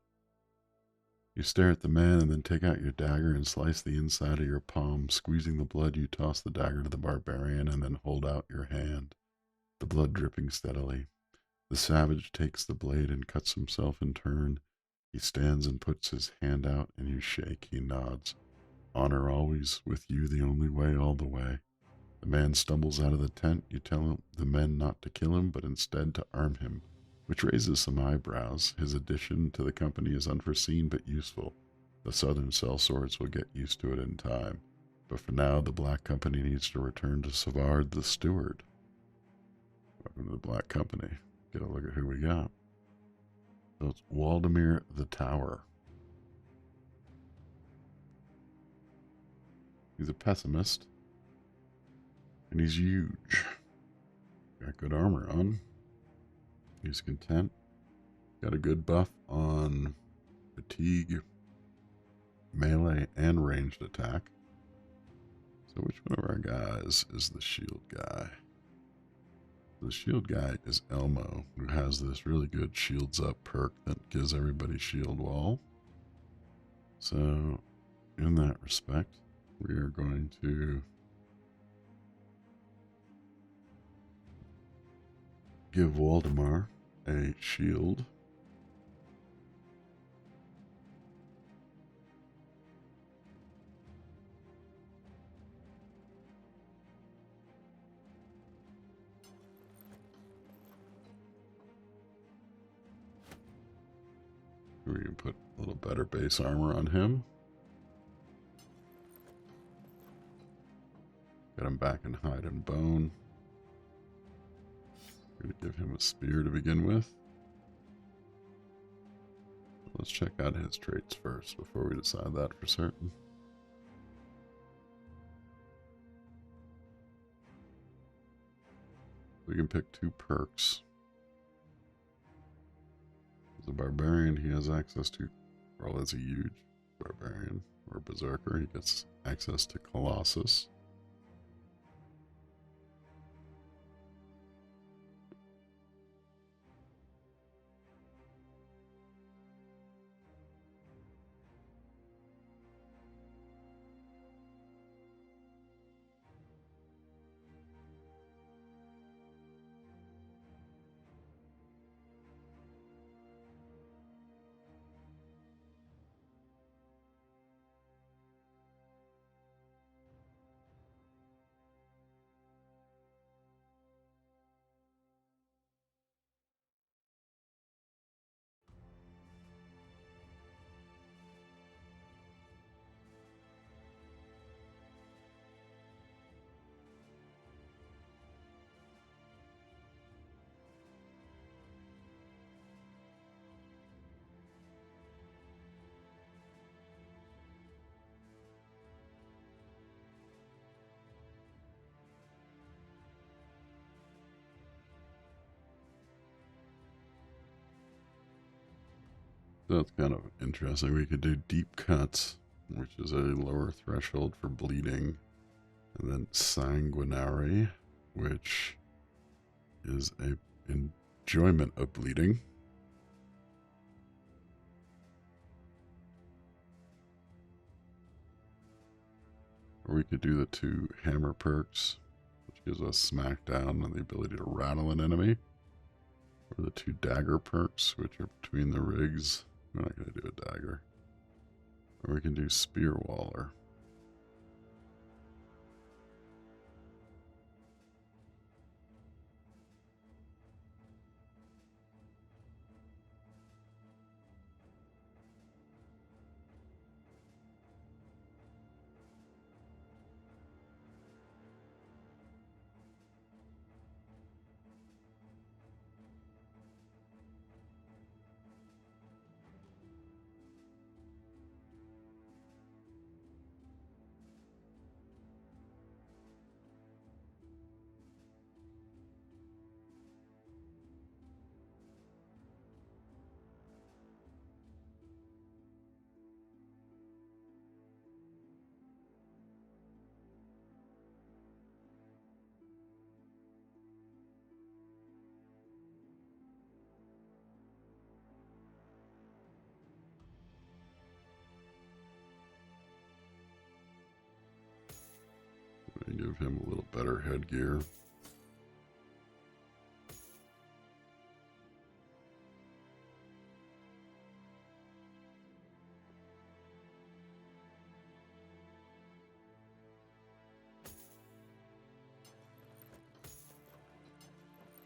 You stare at the man and then take out your dagger and slice the inside of your palm. Squeezing the blood, you toss the dagger to the barbarian and then hold out your hand, the blood dripping steadily. The savage takes the blade and cuts himself in turn. He stands and puts his hand out, and you shake. He nods. Honor always, with you the only way, all the way. The man stumbles out of the tent. You tell the men not to kill him, but instead to arm him, which raises some eyebrows. His addition to the company is unforeseen but useful. The southern sellswords will get used to it in time. But for now, the Black Company needs to return to Savard the Steward. Welcome to the Black Company. Get a look at who we got. So it's Waldemir the Tower. He's a pessimist. And he's huge. Got good armor on. He's content. Got a good buff on fatigue, melee, and ranged attack. So which one of our guys is the shield guy? The shield guy is Elmo, who has this really good shields up perk that gives everybody shield wall. So, in that respect, we are going to give Waldemar a shield. We can put a little better base armor on him. Get him back in hide and bone. We're going to give him a spear to begin with. Let's check out his traits first before we decide that for certain. We can pick 2 perks. As a barbarian, he has access to, well, as a huge barbarian or berserker, he gets access to Colossus. That's kind of interesting. We could do deep cuts, which is a lower threshold for bleeding. And then sanguinary, which is a enjoyment of bleeding. Or we could do the 2 hammer perks, which gives us smackdown and the ability to rattle an enemy. Or the 2 dagger perks, which are between the rigs. We're not going to do a dagger. Or we can do spear waller. Give him a little better headgear.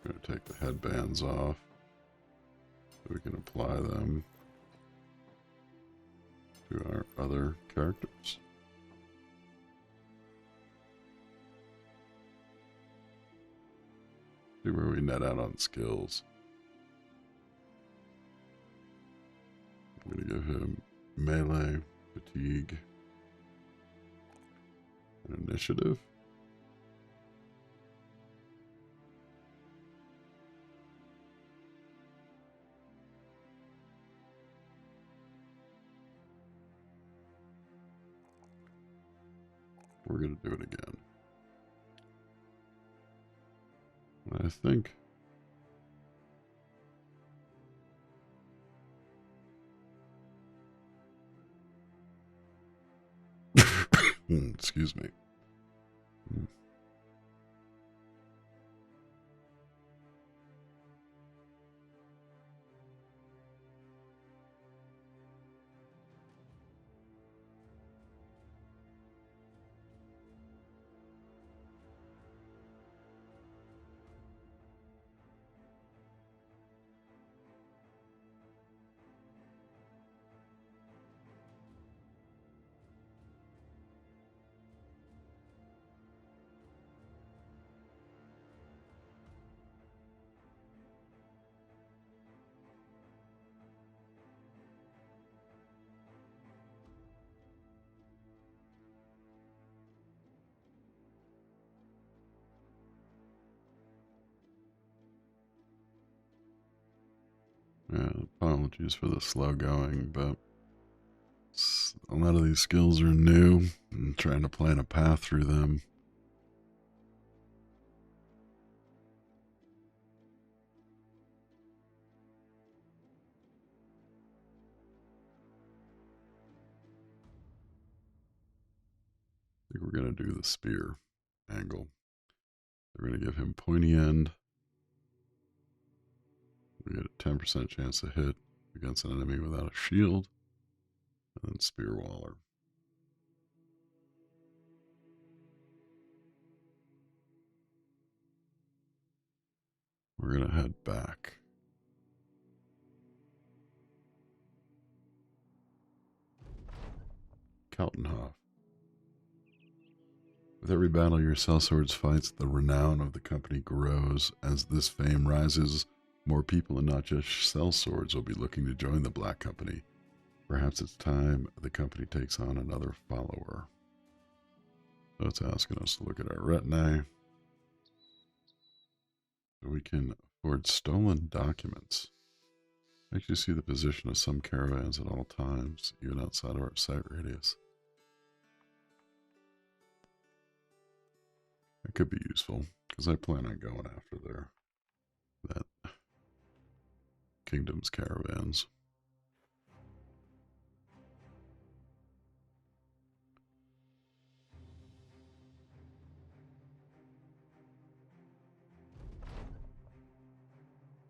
I'm going to take the headbands off so we can apply them to our other characters. See where we net out on skills. I'm going to give him melee, fatigue, and initiative. We're going to do it again. I think excuse me. Yeah, apologies for the slow going, but a lot of these skills are new. I'm trying to plan a path through them. I think we're going to do the spear angle. We're going to give him pointy end. We get a 10% chance to hit against an enemy without a shield. And then spear waller. We're going to head back. Kaltenhof. With every battle your sellswords fights, the renown of the company grows. As this fame rises, more people and not just sellswords will be looking to join the Black Company. Perhaps it's time the company takes on another follower. So it's asking us to look at our retinue. So we can afford stolen documents. Makes you see the position of some caravans at all times, even outside of our sight radius. That could be useful, because I plan on going after that kingdom's caravans.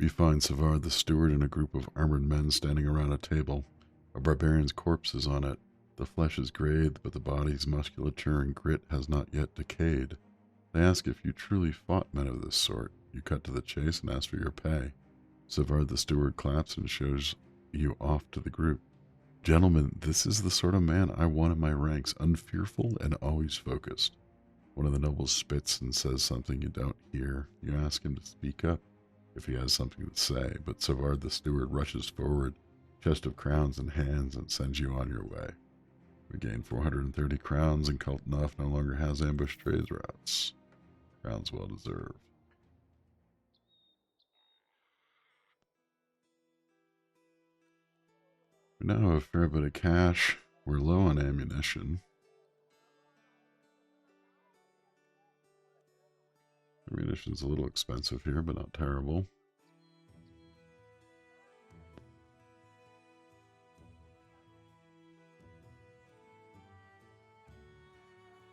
We find Savard the steward and a group of armored men standing around a table. A barbarian's corpse is on it. The flesh is grayed, but the body's musculature and grit has not yet decayed. They ask if you truly fought men of this sort. You cut to the chase and ask for your pay. Savard the steward claps and shows you off to the group. Gentlemen, this is the sort of man I want in my ranks, unfearful and always focused. One of the nobles spits and says something you don't hear. You ask him to speak up if he has something to say, but Savard the steward rushes forward, chest of crowns in hands, and sends you on your way. We gain 430 crowns, and Kaltnoff no longer has ambush trade routes. Crowns well deserved. We now have a fair bit of cash. We're low on ammunition. Ammunition's a little expensive here, but not terrible.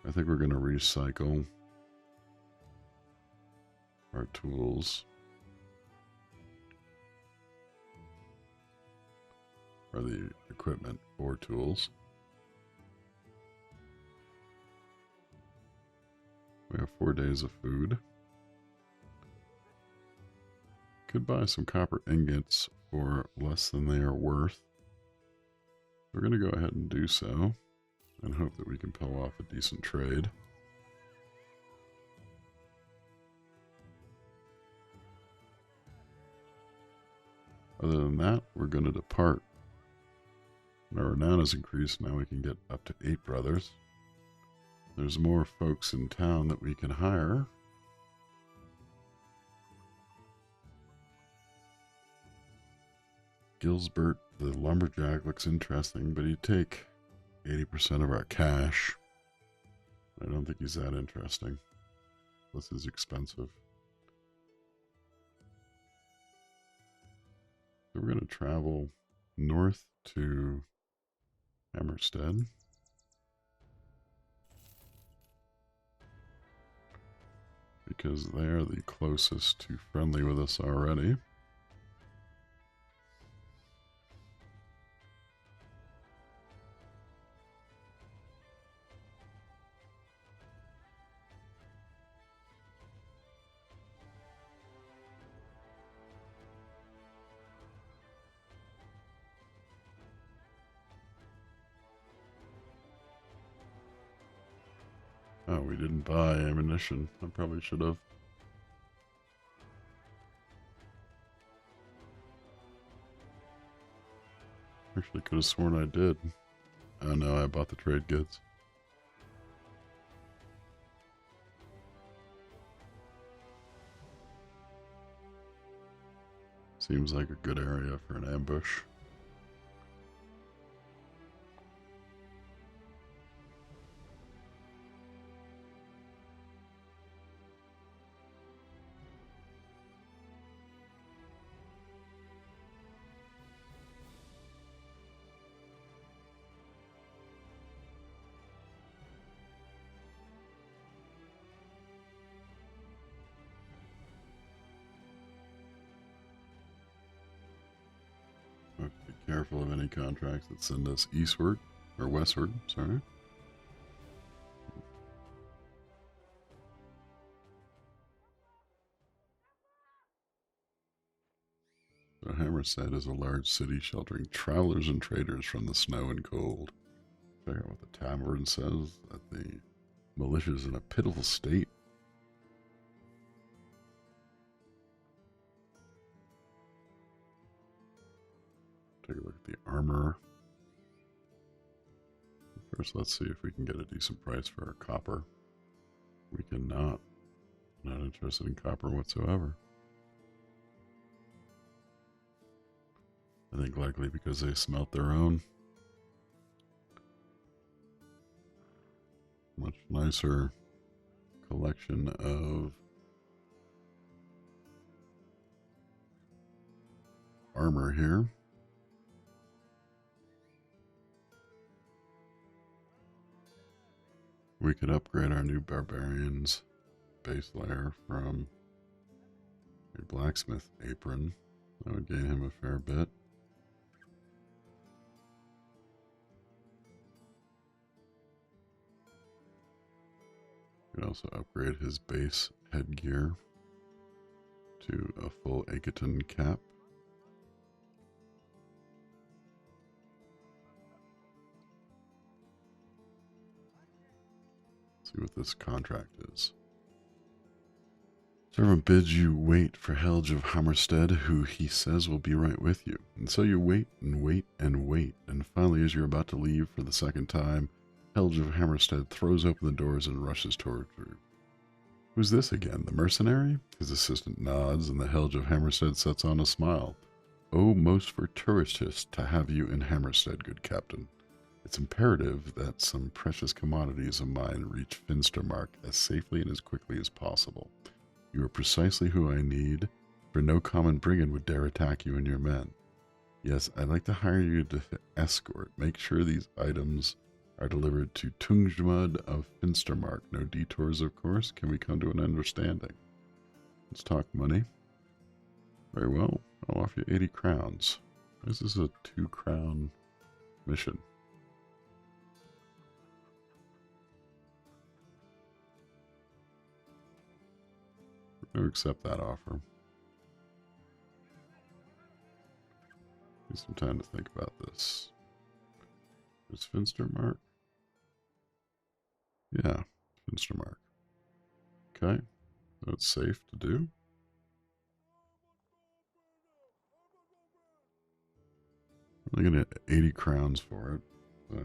I think we're going to recycle our tools. Or the equipment for tools. We have 4 days of food. Could buy some copper ingots for less than they are worth. We're going to go ahead and do so and hope that we can pull off a decent trade. Other than that, we're going to depart. Our renown has increased. Now we can get up to 8 brothers. There's more folks in town that we can hire. Gilsbert, the lumberjack, looks interesting, but he'd take 80% of our cash. I don't think he's that interesting. This is expensive. So we're going to travel north to Hammerstead. Because they are the closest to friendly with us already. Oh, we didn't buy ammunition. I probably should have. Actually, could have sworn I did. Oh no, I bought the trade goods. Seems like a good area for an ambush. Be careful of any contracts that send us eastward, or westward, sorry. So Hammerstead is a large city sheltering travelers and traders from the snow and cold. Check out what the tavern says, that the militia is in a pitiful state. Take a look at the armor. First, let's see if we can get a decent price for our copper. We cannot. Not interested in copper whatsoever. I think likely because they smelt their own. Much nicer collection of armor here. We could upgrade our new barbarians base layer from A blacksmith apron. That would gain him a fair bit. Could also upgrade his base headgear to a full Agaton cap. See what this contract is. Servant bids you wait for Helge of Hammerstead, who he says will be right with you. And so you wait and wait and wait, and finally as you're about to leave for the second time, Helge of Hammerstead throws open the doors and rushes toward you. Who's this again, the mercenary? His assistant nods, and the Helge of Hammerstead sets on a smile. Oh, most fortuitous to have you in Hammerstead, good captain. It's imperative that some precious commodities of mine reach Finstermark as safely and as quickly as possible. You are precisely who I need, for no common brigand would dare attack you and your men. Yes, I'd like to hire you to escort. Make sure these items are delivered to Tungsmud of Finstermark. No detours, of course. Can we come to an understanding? Let's talk money. Very well. I'll offer you 80 crowns. This is a 2-crown mission. We're going to accept that offer. Need some time to think about this. Is Finstermark? Yeah, Finstermark. Okay, so it's safe to do. I'm going to get 80 crowns for it, so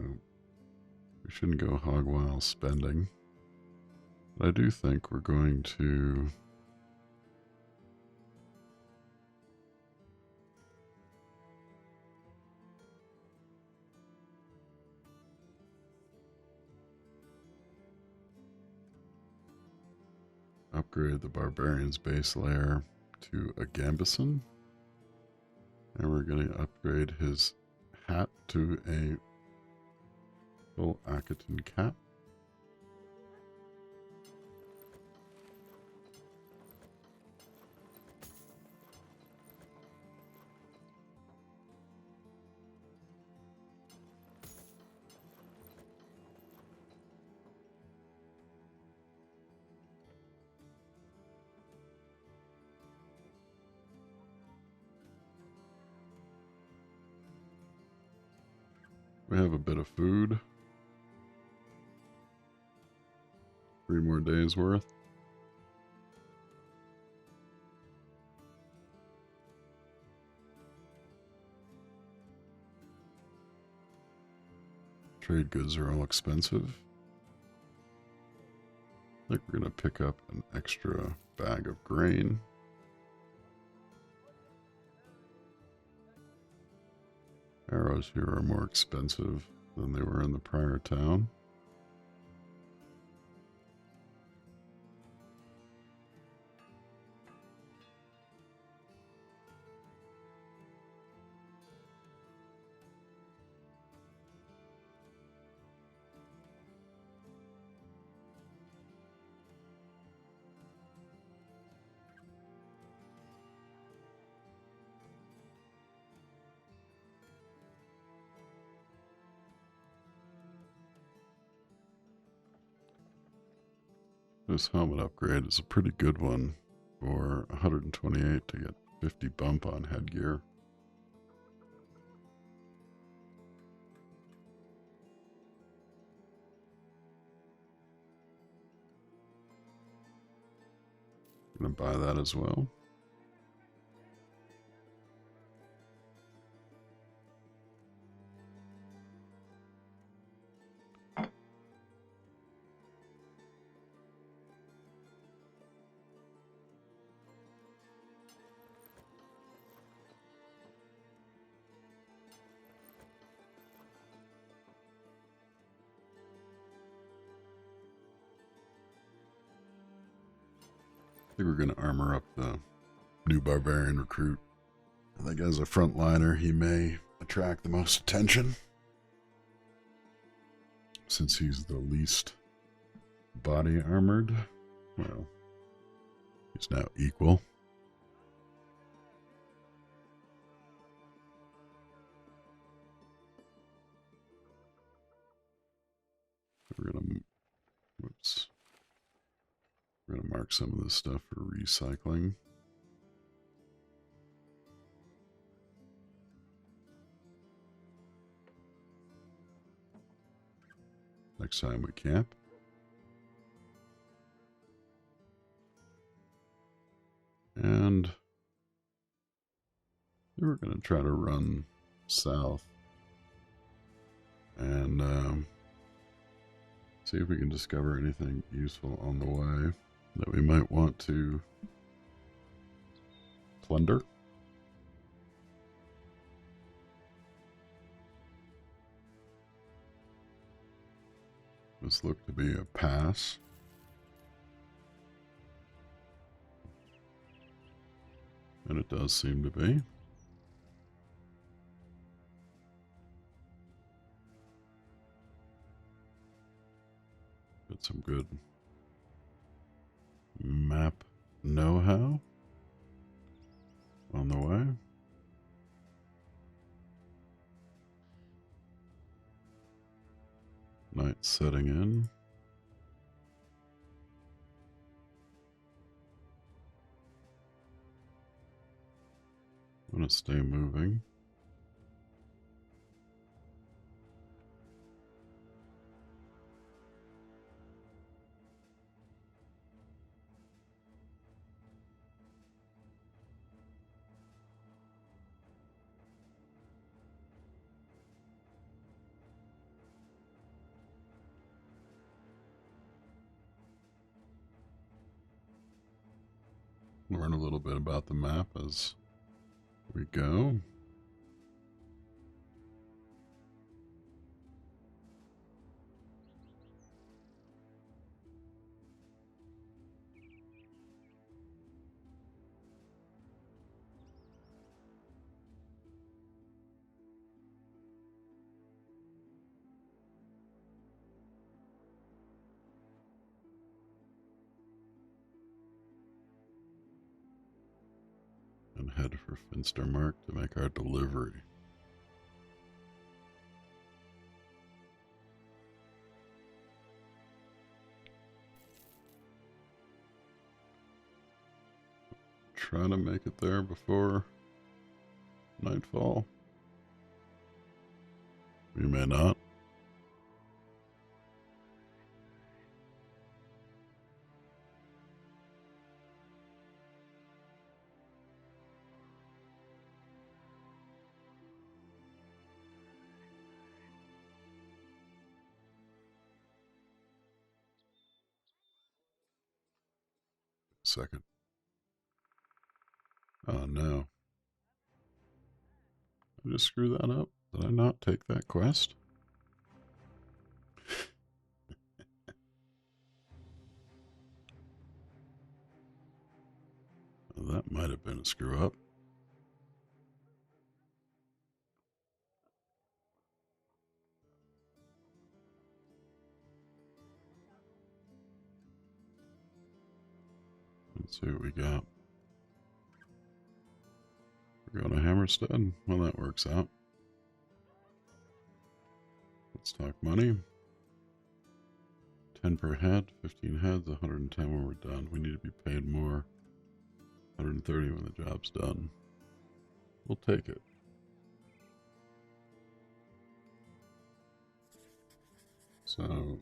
we shouldn't go hog wild spending. But I do think we're going to upgrade the barbarian's base layer to a Gambison. And we're going to upgrade his hat to a full Akaton cap. We have a bit of food. 3 more days worth. Trade goods are all expensive. I think we're going to pick up an extra bag of grain. Arrows here are more expensive than they were in the prior town. This helmet upgrade is a pretty good one for 128 to get 50 bump on headgear. I'm going to buy that as well. I think we're going to armor up the new barbarian recruit. I think as a frontliner, he may attract the most attention, since he's the least body armored. Well, he's now equal. We're gonna, whoops. We're gonna mark some of this stuff for recycling. Next time we camp. And we're going to try to run south and see if we can discover anything useful on the way that we might want to plunder. This looked to be a pass. And it does seem to be. Got some good map know-how on the way. Night setting in. I'm going to stay moving. Learn a little bit about the map as we go. And head for Finstermark to make our delivery. Try to make it there before nightfall. We may not. Second. Oh no. I just screw that up. Did I not take that quest? That might have been a screw up. Let's see what we got. We're going to Hammerstead. Well, that works out. Let's talk money. 10 per head, 15 heads, 110 when we're done. We need to be paid more. 130 when the job's done. We'll take it. So,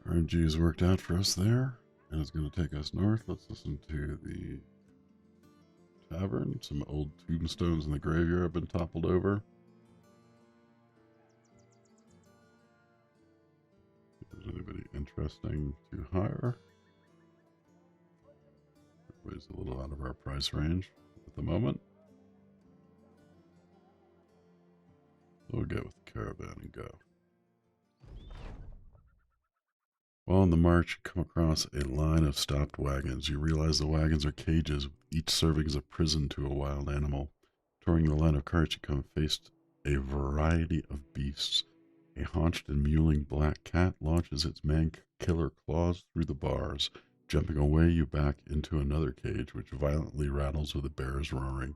RNG's worked out for us there, and it's going to take us north. Let's listen to the tavern. Some old tombstones in the graveyard have been toppled over. If there's anybody interesting to hire. Everybody's a little out of our price range at the moment. We'll get with the caravan and go. While on the march, you come across a line of stopped wagons. You realize the wagons are cages, each serving as a prison to a wild animal. Touring the line of carts, you come face a variety of beasts. A haunched and mewling black cat launches its man-killer claws through the bars. Jumping away, you back into another cage, which violently rattles with a bear's roaring.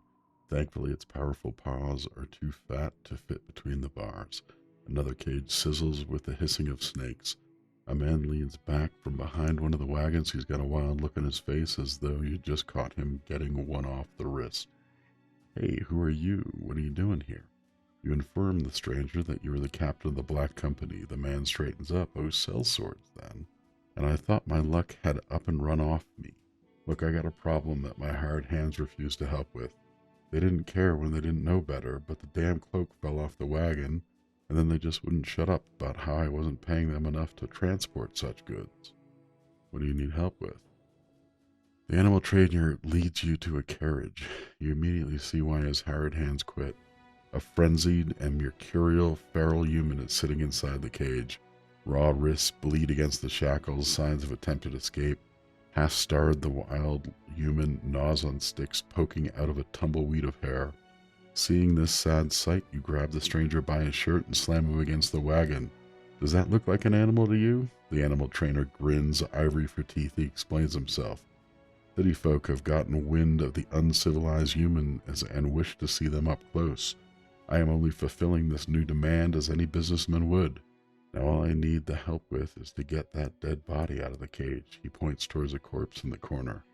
Thankfully, its powerful paws are too fat to fit between the bars. Another cage sizzles with the hissing of snakes. A man leans back from behind one of the wagons. He's got a wild look on his face as though you just caught him getting one off the wrist. Hey, who are you? What are you doing here? You inform the stranger that you are the captain of the Black Company. The man straightens up. Oh, sell swords then. And I thought my luck had up and run off me. Look, I got a problem that my hired hands refused to help with. They didn't care when they didn't know better, but the damn cloak fell off the wagon, and then they just wouldn't shut up about how I wasn't paying them enough to transport such goods. What do you need help with? The animal trainer leads you to a carriage. You immediately see why his hired hands quit. A frenzied and mercurial feral human is sitting inside the cage. Raw wrists bleed against the shackles, signs of attempted escape. Half-starved, the wild human gnaws on sticks poking out of a tumbleweed of hair. Seeing this sad sight, you grab the stranger by his shirt and slam him against the wagon. Does that look like an animal to you? The animal trainer grins, ivory for teeth. He explains himself. City folk have gotten wind of the uncivilized humans and wish to see them up close. I am only fulfilling this new demand as any businessman would. Now all I need the help with is to get that dead body out of the cage. He points towards a corpse in the corner.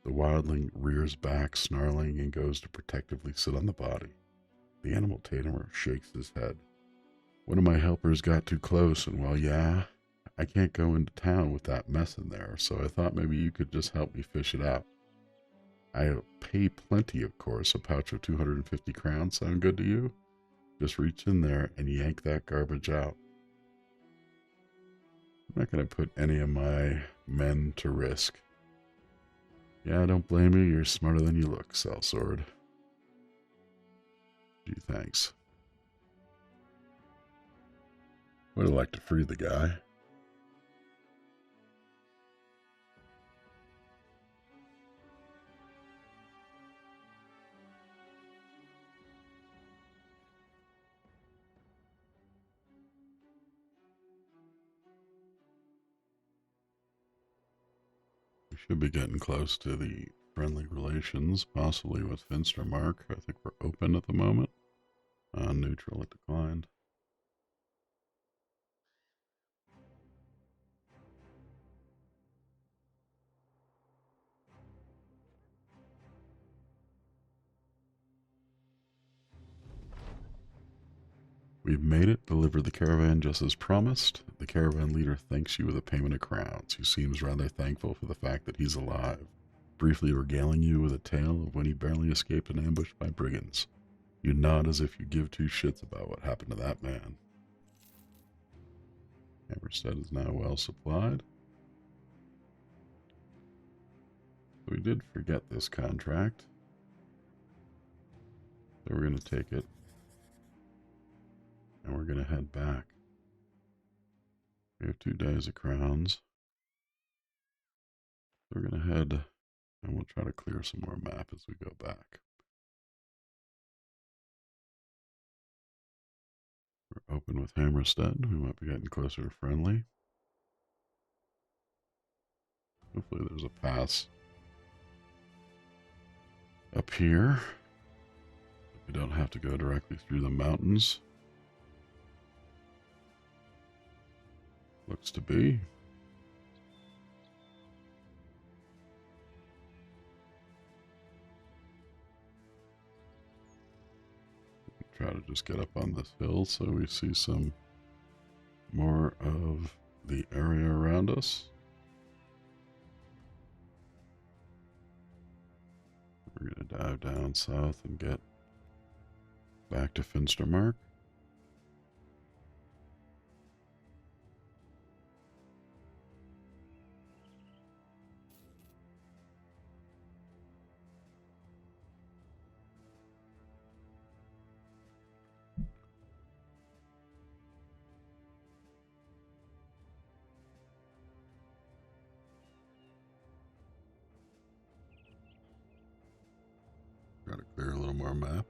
The wildling rears back, snarling, and goes to protectively sit on the body. The animal tamer shakes his head. One of my helpers got too close, and well, yeah, I can't go into town with that mess in there, so I thought maybe you could just help me fish it out. I'll pay plenty, of course. A pouch of 250 crowns sound good to you? Just reach in there and yank that garbage out. I'm not going to put any of my men to risk. Yeah, I don't blame you. You're smarter than you look, sellsword. Gee, thanks. Would have liked to free the guy. We should be getting close to the friendly relations, possibly with Finstermark. I think we're open at the moment. Neutral, it declined. We've made it, delivered the caravan just as promised. The caravan leader thanks you with a payment of crowns. He seems rather thankful for the fact that he's alive, briefly regaling you with a tale of when he barely escaped an ambush by brigands. You nod as if you give two shits about what happened to that man. Hammerstead is now well supplied. We did forget this contract, so we're going to take it. And we're going to head back. We have 2 days of crowns. So we're going to head, and we'll try to clear some more map as we go back. We're open with Hammerstead. We might be getting closer to friendly. Hopefully there's a pass up here. We don't have to go directly through the mountains. Looks to be. Try to just get up on this hill so we see some more of the area around us. We're going to dive down south and get back to Finstermark. Try to clear a little more map.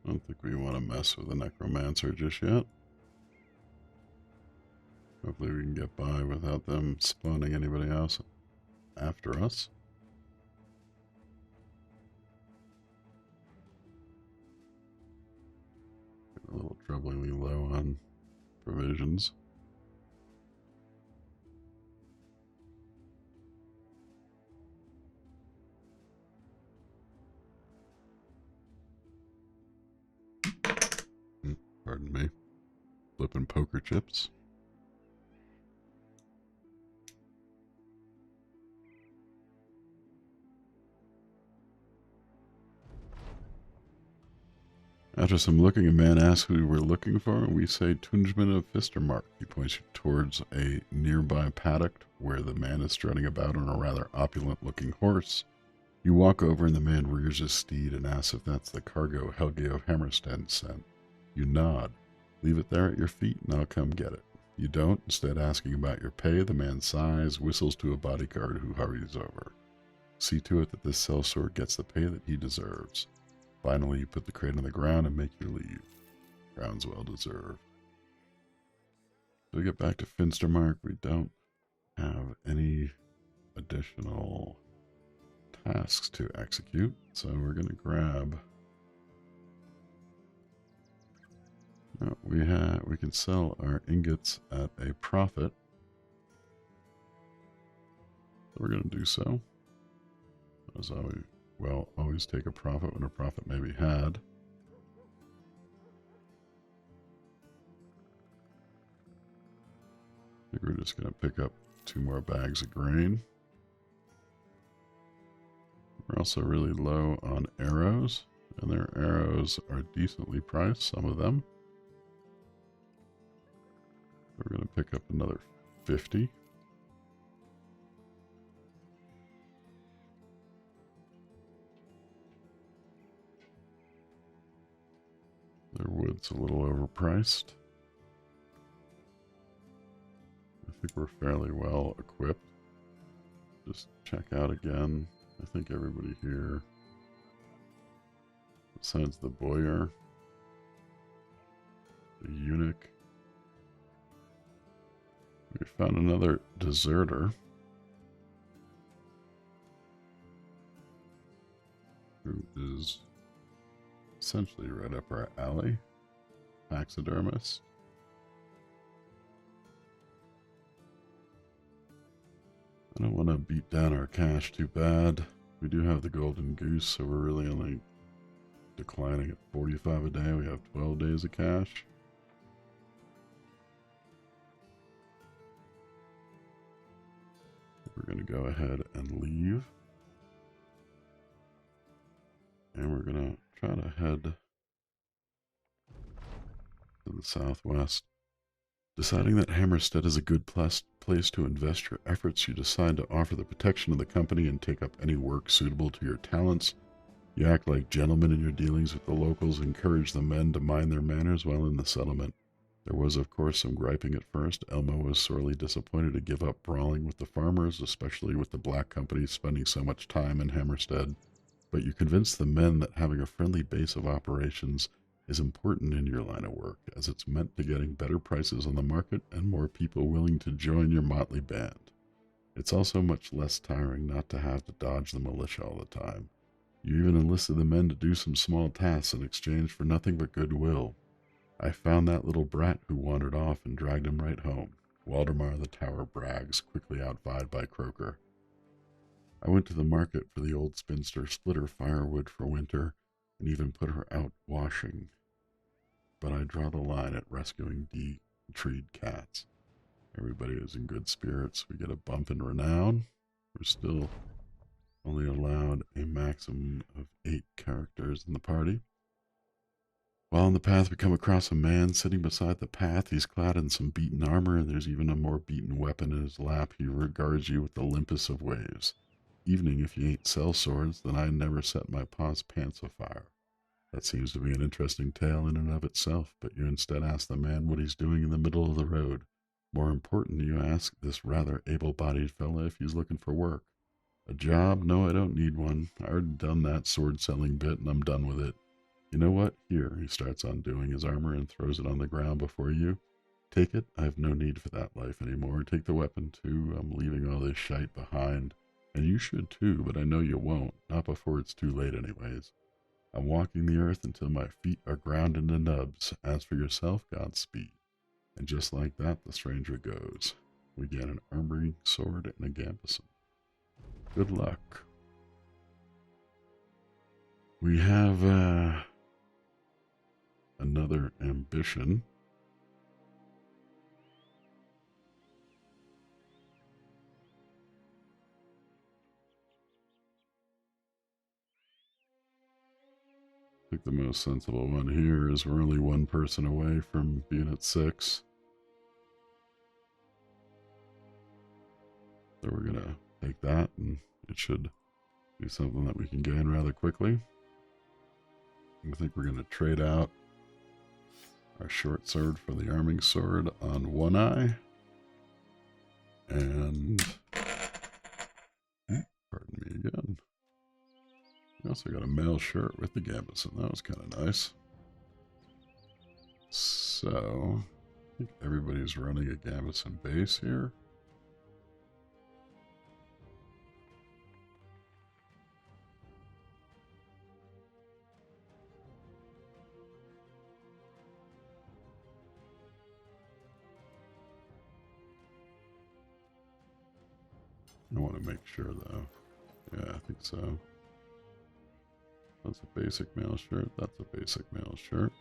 I don't think we want to mess with the necromancer just yet. Go Hopefully we can get by without them spawning anybody else after us. A little troublingly low on provisions. Pardon me. Flipping poker chips. After some looking, a man asks who we're looking for, and we say Tunjman of Fistermark. He points you towards a nearby paddock where the man is strutting about on a rather opulent-looking horse. You walk over, and the man rears his steed and asks if that's the cargo Helge of Hammerstead sent. You nod. Leave it there at your feet, and I'll come get it. You don't, instead asking about your pay. The man sighs, whistles to a bodyguard who hurries over. See to it that this sellsword gets the pay that he deserves. Finally, you put the crate on the ground and make your leave. Ground's well deserved. So we get back to Finstermark. We don't have any additional tasks to execute, so we're going to grab. We can sell our ingots at a profit. So we're going to do so. As always take a profit when a profit may be had. I think we're just going to pick up 2 more bags of grain. We're also really low on arrows, and their arrows are decently priced, some of them. We're going to pick up another 50. Their wood's a little overpriced. I think we're fairly well equipped. Just check out again. I think everybody here, besides the boyar, the eunuch. We found another deserter who is essentially right up our alley. Taxidermist. I don't want to beat down our cash too bad. We do have the golden goose, so we're really only declining at 45 a day. We have 12 days of cash. We're going to go ahead and leave. And we're going to try to head to the southwest. Deciding that Hammerstead is a good place to invest your efforts, you decide to offer the protection of the company and take up any work suitable to your talents. You act like gentlemen in your dealings with the locals, encourage the men to mind their manners while in the settlement. There was, of course, some griping at first. Elmo was sorely disappointed to give up brawling with the farmers, especially with the black company spending so much time in Hammerstead. But you convince the men that having a friendly base of operations is important in your line of work, as it's meant to getting better prices on the market and more people willing to join your motley band. It's also much less tiring not to have to dodge the militia all the time. You even enlisted the men to do some small tasks in exchange for nothing but goodwill. I found that little brat who wandered off and dragged him right home. Waldemar the Tower brags, quickly outvied by Croker. I went to the market for the old spinster, split her firewood for winter, and even put her out washing. But I draw the line at rescuing treed cats. Everybody is in good spirits. We get a bump in renown. We're still only allowed a maximum of 8 characters in the party. While on the path, we come across a man sitting beside the path. He's clad in some beaten armor, and there's even a more beaten weapon in his lap. He regards you with the limpest of waves. Evening, if you ain't sell swords, then I never set my pa's pants afire. That seems to be an interesting tale in and of itself, but you instead ask the man what he's doing in the middle of the road. More important, you ask this rather able-bodied fella if he's looking for work. A job? No, I don't need one. I already done that sword-selling bit, and I'm done with it. You know what? Here, he starts undoing his armor and throws it on the ground before you. Take it. I have no need for that life anymore. Take the weapon, too. I'm leaving all this shite behind. And you should, too, but I know you won't. Not before it's too late, anyways. I'm walking the earth until my feet are ground into nubs. As for yourself, Godspeed. And just like that, the stranger goes. We get an armory sword and a gambeson. Good luck. We have another ambition. I think the most sensible one here is we're only one person away from being at 6. So we're going to take that, and it should be something that we can gain rather quickly. I think we're going to trade out our short sword for the arming sword on one eye. And, pardon me again. We also got a mail shirt with the gambeson. That was kind of nice. So, I think everybody's running a gambeson base here. I want to make sure, though. Yeah, I think so. That's a basic mail shirt. That's a basic mail shirt.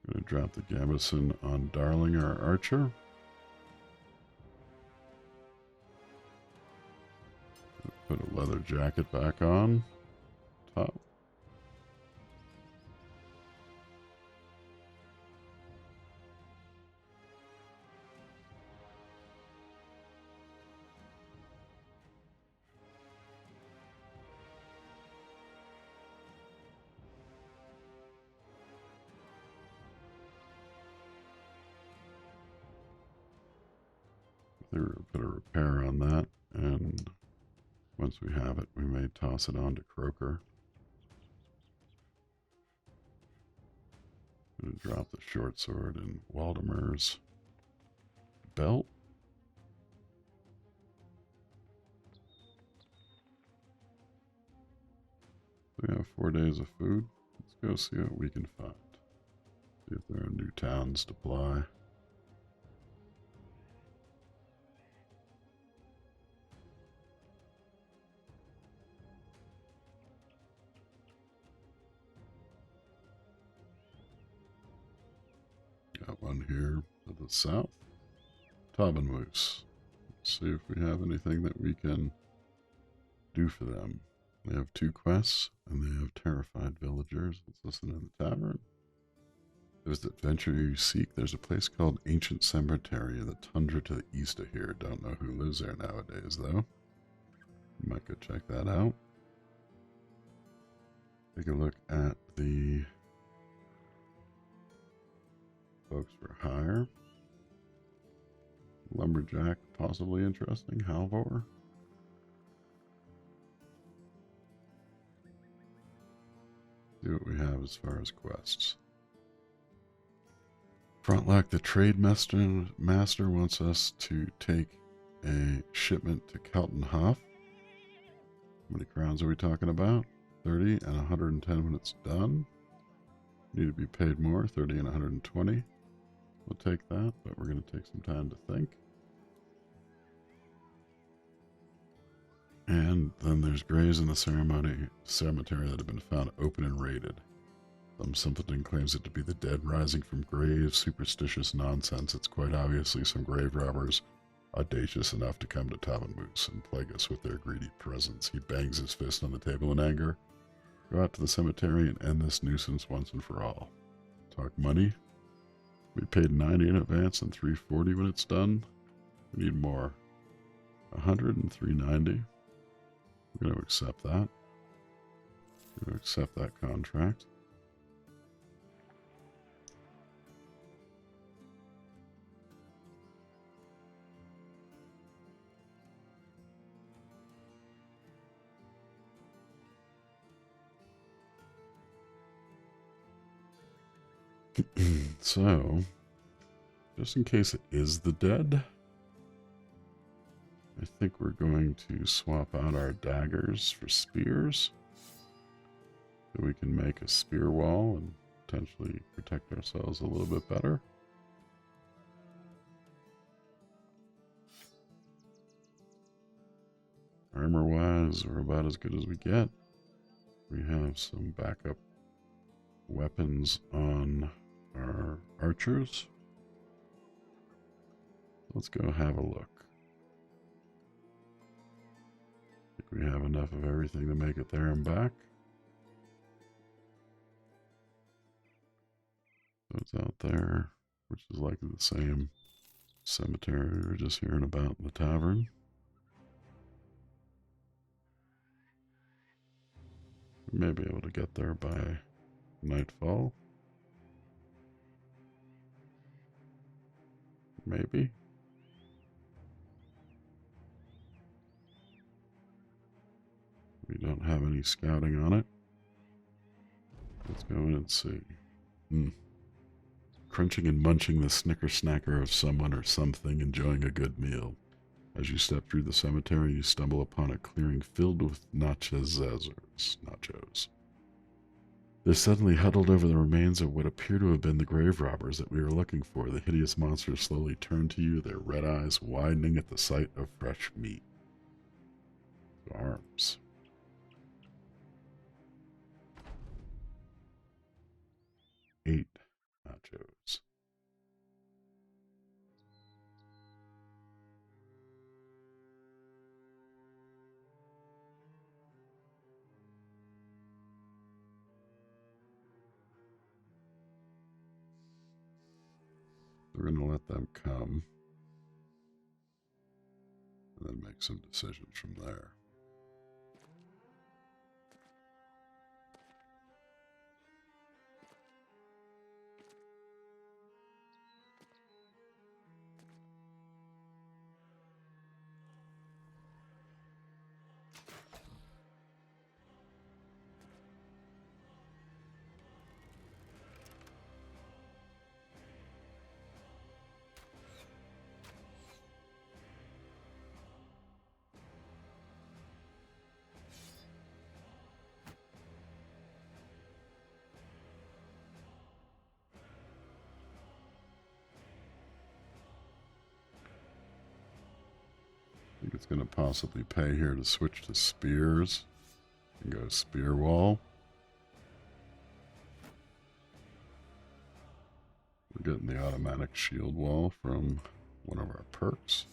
I'm going to drop the gambeson on Darling, our archer. Put a leather jacket back on top. They will put a repair on that, and once we have it, we may toss it on to Croker. I'm going to drop the short sword in Waldemar's belt. We have 4 days of food. Let's go see what we can find. See if there are new towns to ply. Got one here to the south. Taubenmoose. Let's see if we have anything that we can do for them. They have 2 quests, and they have terrified villagers. Let's listen to the tavern. There's the adventure you seek. There's a place called Ancient Cemetery in the tundra to the east of here. Don't know who lives there nowadays, though. You might go check that out. Take a look at the folks for hire. Lumberjack, possibly interesting. Halvor. See what we have as far as quests. Frontlock, the trade master wants us to take a shipment to Keltonhof. How many crowns are we talking about? 30 and 110 when it's done. Need to be paid more, 30 and 120. We'll take that, but we're going to take some time to think. And then there's graves in the cemetery that have been found open and raided. Some simpleton claims it to be the dead rising from graves. Superstitious nonsense. It's quite obviously some grave robbers audacious enough to come to Taubenmoose and plague us with their greedy presence. He bangs his fist on the table in anger. Go out to the cemetery and end this nuisance once and for all. Talk money. We paid 90 in advance and 340 when it's done. We need more. 100 and 390. We're going to accept that. to accept that contract. So, just in case it is the dead, I think we're going to swap out our daggers for spears. So we can make a spear wall and potentially protect ourselves a little bit better. Armor-wise, we're about as good as we get. We have some backup weapons on our archers. Let's go have a look. I think we have enough of everything to make it there and back. So it's out there, which is likely the same cemetery we were just hearing about in the tavern. We may be able to get there by nightfall. Maybe. We don't have any scouting on it. Let's go in and see. Crunching and munching the snicker snacker of someone or something enjoying a good meal. As you step through the cemetery, you stumble upon a clearing filled with nachos. They're suddenly huddled over the remains of what appear to have been the grave robbers that we were looking for. The hideous monsters slowly turn to you, their red eyes widening at the sight of fresh meat. Arms. Eight nachos. We're going to let them come and then make some decisions from there. I think it's going to possibly pay here to switch to spears and go spear wall. We're getting the automatic shield wall from one of our perks.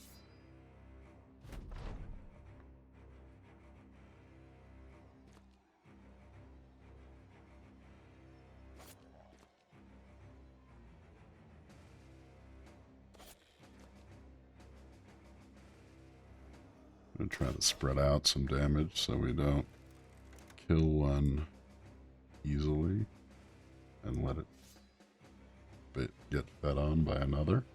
I'm going to try to spread out some damage so we don't kill one easily and let it get fed on by another.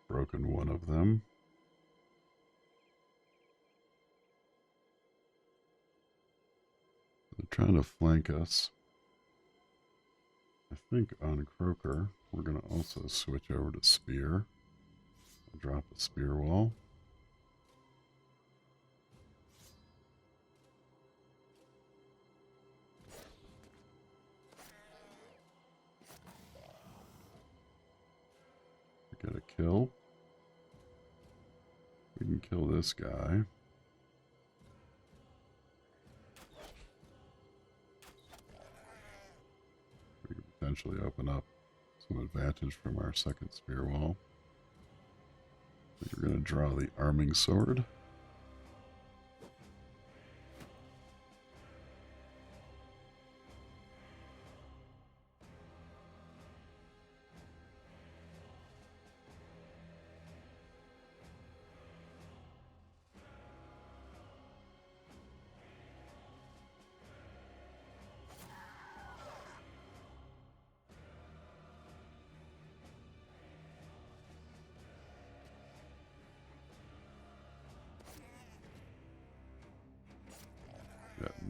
Broken one of them. They're trying to flank us. I think on Croaker, we're going to also switch over to Spear. Drop a spear wall. We get a kill. We can kill this guy. We can potentially open up some advantage from our second spear wall. I think we're going to draw the arming sword.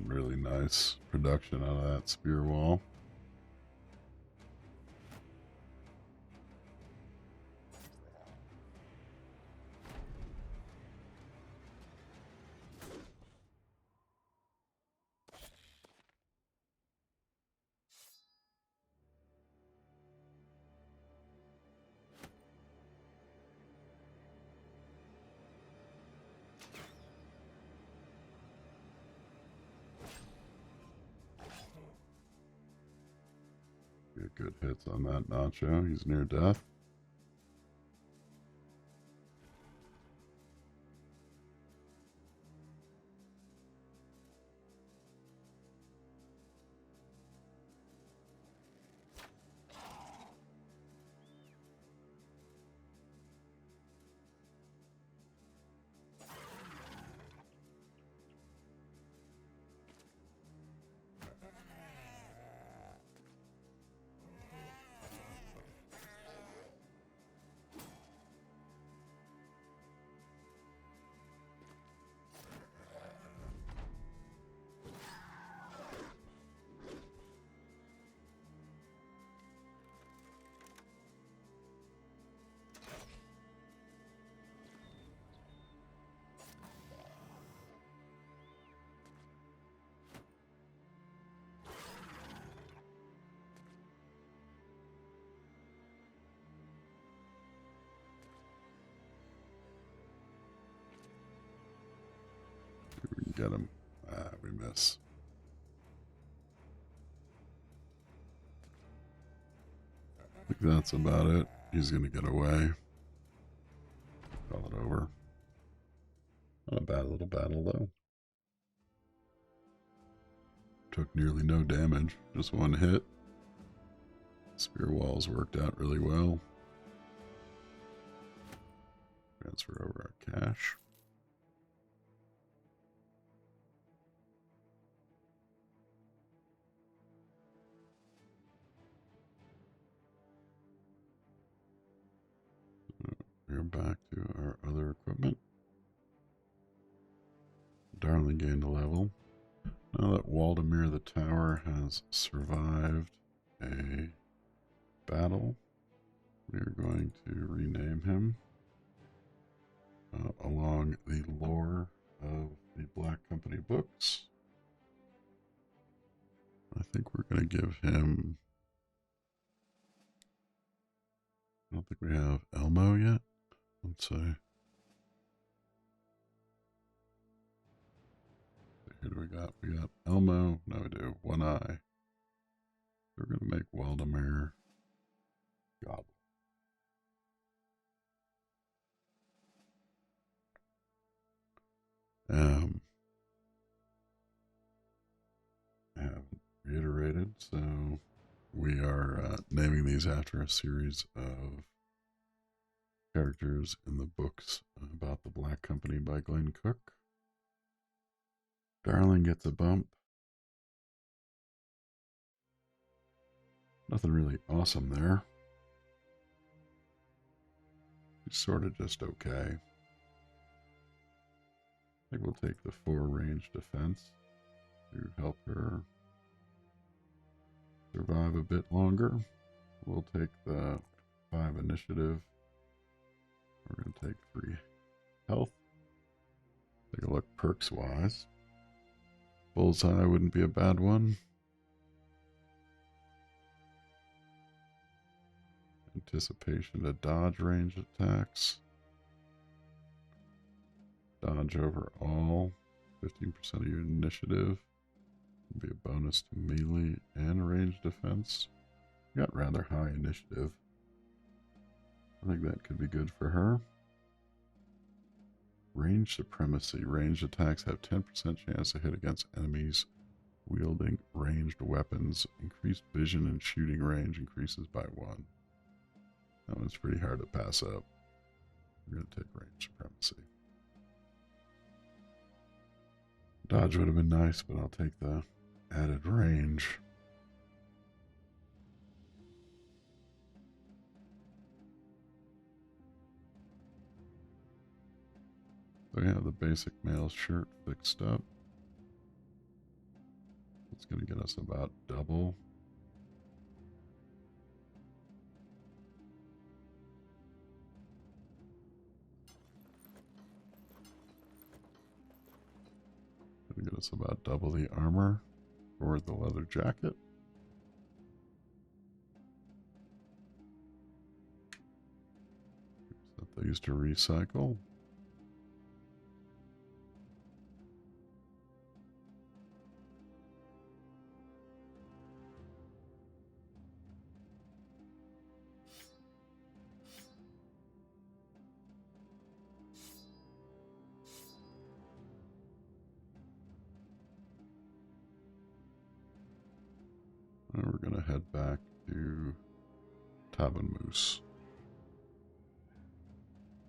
Really nice production out of that spear wall. Get good hits on that Nacho. He's near death. We can get him. We miss. I think that's about it. He's going to get away. Call it over. Not a bad little battle, though. Took nearly no damage. Just one hit. Spear walls worked out really well. Transfer over our cash. We're back to our other equipment. Darling gained a level. Now that Waldemir the Tower has survived a battle, we are going to rename him along the lore of the Black Company books. I think we're going to give him... I don't think we have Elmo yet. Let's see. Who do we got? We got Elmo. No, we do. One Eye. We're going to make Waldemir Goblin. I haven't reiterated, so we are naming these after a series of characters in the books about the Black Company by Glenn Cook. Darling gets a bump. Nothing really awesome there. He's sort of just okay. I think we'll take the 4 range defense. to help her survive a bit longer. We'll take the 5 initiative. We're going to take 3 health. Take a look perks wise. Bullseye wouldn't be a bad one. Anticipation to dodge range attacks. Dodge overall. 15% of your initiative. Would be a bonus to melee and range defense. You got rather high initiative. I think that could be good for her. Range supremacy. Ranged attacks have 10% chance to hit against enemies wielding ranged weapons. Increased vision and shooting range increases by 1. That one's pretty hard to pass up. We're going to take range supremacy. Dodge would have been nice, but I'll take the added range. So we have the basic male shirt fixed up. It's going to get us about double. Going to get us about double the armor for the leather jacket. Set these to recycle. And we're going to head back to Moose.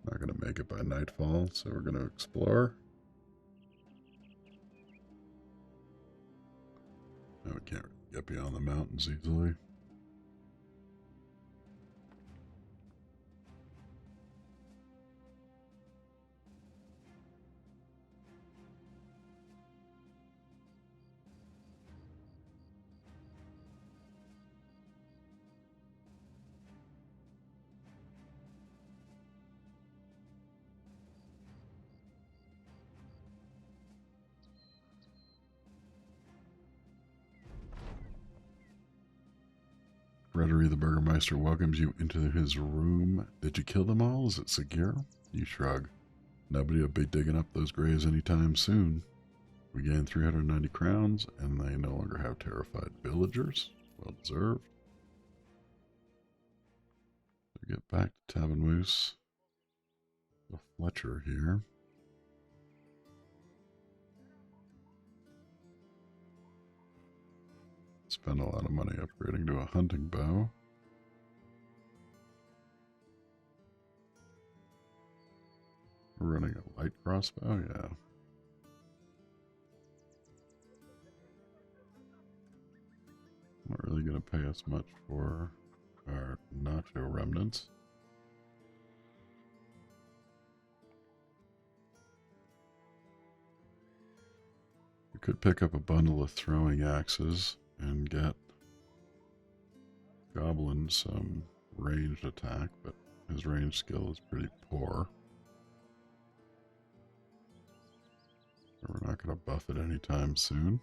Not going to make it by nightfall, so we're going to explore. Now we can't get beyond the mountains easily. Rhetoric the Burgermeister welcomes you into his room. Did you kill them all? Is it Segura? You shrug. Nobody will be digging up those graves anytime soon. We gained 390 crowns, and they no longer have terrified villagers. Well deserved. So get back to Moose. The Fletcher here. Spend a lot of money upgrading to a hunting bow. We're running a light crossbow, yeah. Not really going to pay us much for our nacho remnants. We could pick up a bundle of throwing axes and get Goblin some ranged attack, but his range skill is pretty poor. So we're not going to buff it anytime soon.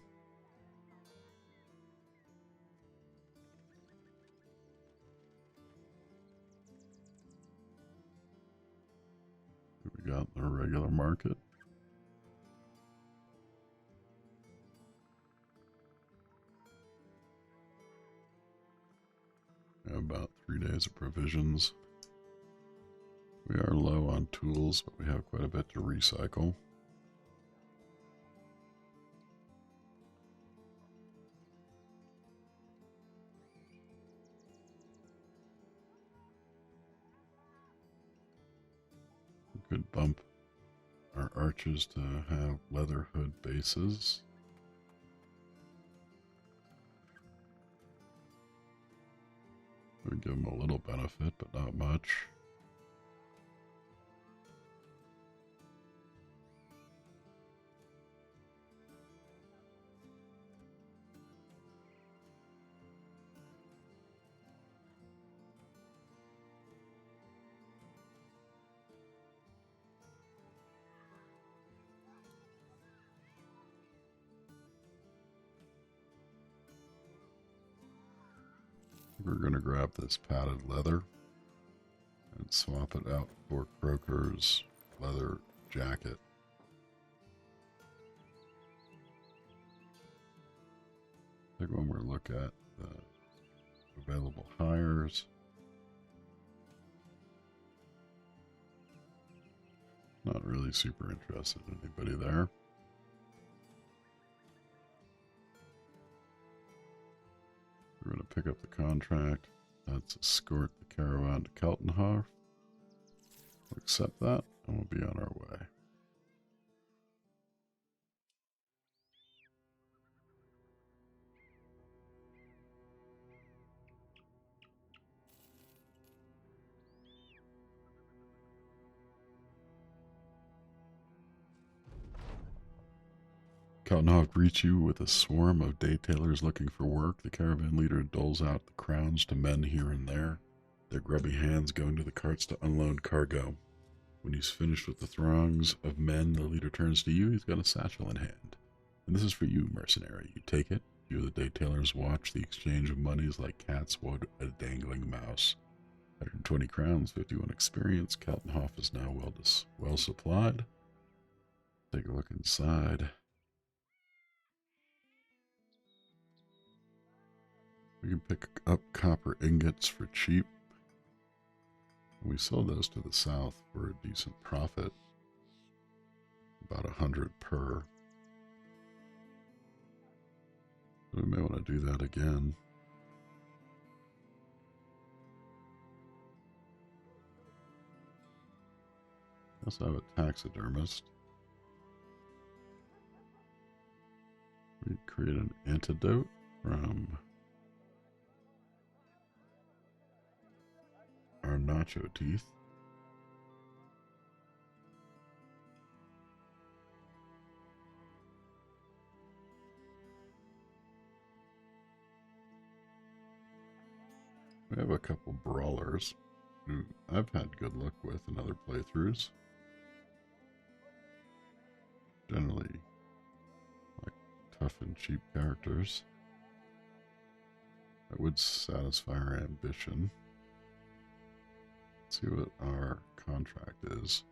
What we got in the regular market? About 3 days of provisions. We are low on tools, but we have quite a bit to recycle. We could bump our archers to have leather hood bases. We give them a little benefit, but not much. We're going to grab this padded leather and swap it out for Croker's leather jacket. Take one more look at the available hires. Not really super interested in anybody there. We're going to pick up the contract. That's escort the caravan to Kaltenhof. We'll accept that and we'll be on our way. Kaltenhof greets you with a swarm of day tailors looking for work. The caravan leader doles out the crowns to men here and there, their grubby hands going to the carts to unload cargo. When he's finished with the throngs of men, the leader turns to you. He's got a satchel in hand. And this is for you, mercenary. You take it. You, the day tailors, watch the exchange of monies like cats would a dangling mouse. 120 crowns, 51 experience. Kaltenhof is now well supplied. Take a look inside. We can pick up copper ingots for cheap. We sold those to the south for a decent profit. About 100 per. We may want to do that again. I also have a taxidermist. We create an antidote from our nacho teeth. We have a couple brawlers who I've had good luck with in other playthroughs. Generally, like tough and cheap characters. That would satisfy our ambition. Let's see what our contract is.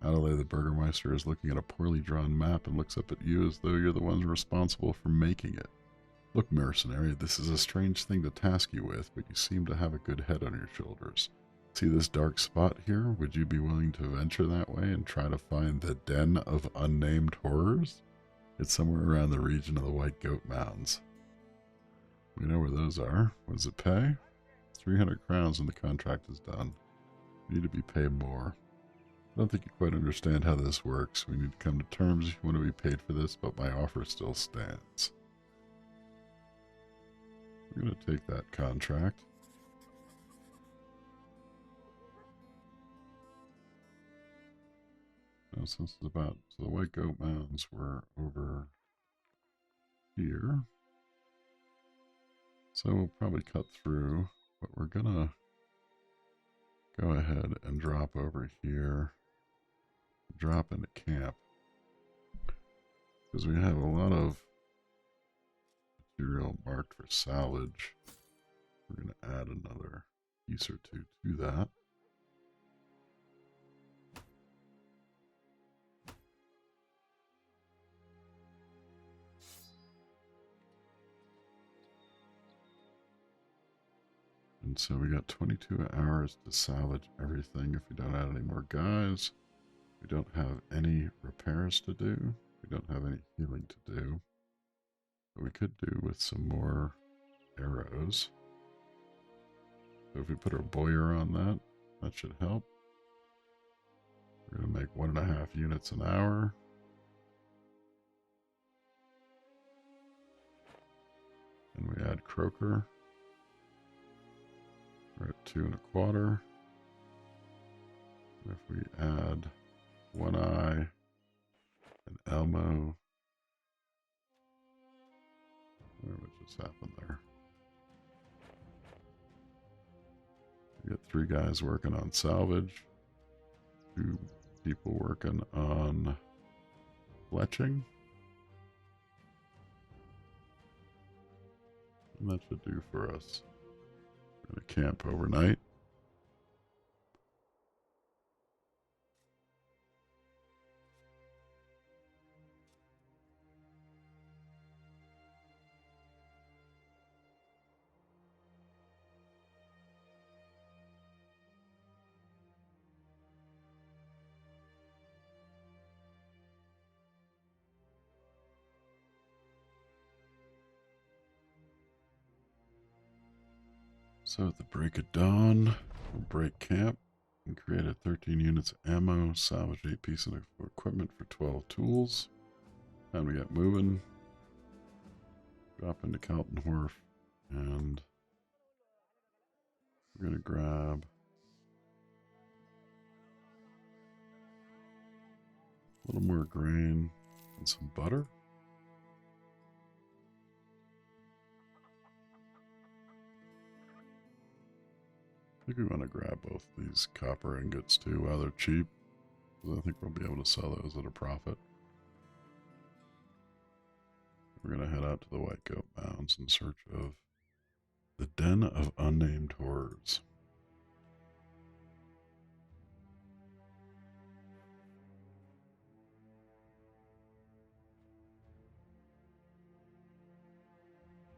Adelaide the Burgermeister is looking at a poorly drawn map and looks up at you as though you're the ones responsible for making it. Look, mercenary, this is a strange thing to task you with, but you seem to have a good head on your shoulders. See this dark spot here? Would you be willing to venture that way and try to find the Den of Unnamed Horrors? It's somewhere around the region of the White Goat Mounds. We know where those are. What does it pay? 300 crowns and the contract is done. We need to be paid more. I don't think you quite understand how this works. We need to come to terms if you want to be paid for this, but my offer still stands. We're going to take that contract. Now, since it's about, so the White Goat Mounds were over here. So we'll probably cut through, but we're going to go ahead and drop over here. Drop into camp. Because we have a lot of material marked for salvage. We're going to add another piece or two to that. And so we got 22 hours to salvage everything if we don't add any more guys. We don't have any repairs to do. We don't have any healing to do. But we could do with some more arrows. So if we put our boyer on that, that should help. We're going to make 1.5 units an hour. And we add Croker. We're at 2.25. And if we add One Eye and Elmo, what just happened there? We got 3 guys working on salvage, 2 people working on fletching. And that should do for us. We're going to camp overnight. So at the break of dawn, we'll break camp and create a 13 units of ammo, salvage 8 pieces of equipment for 12 tools. Time to get moving. Drop into Kaltenhorf, and we're going to grab a little more grain and some butter. I think we want to grab both these copper ingots too while they're cheap, because I think we'll be able to sell those at a profit. We're going to head out to the White Goat Mounds in search of the Den of Unnamed Horrors.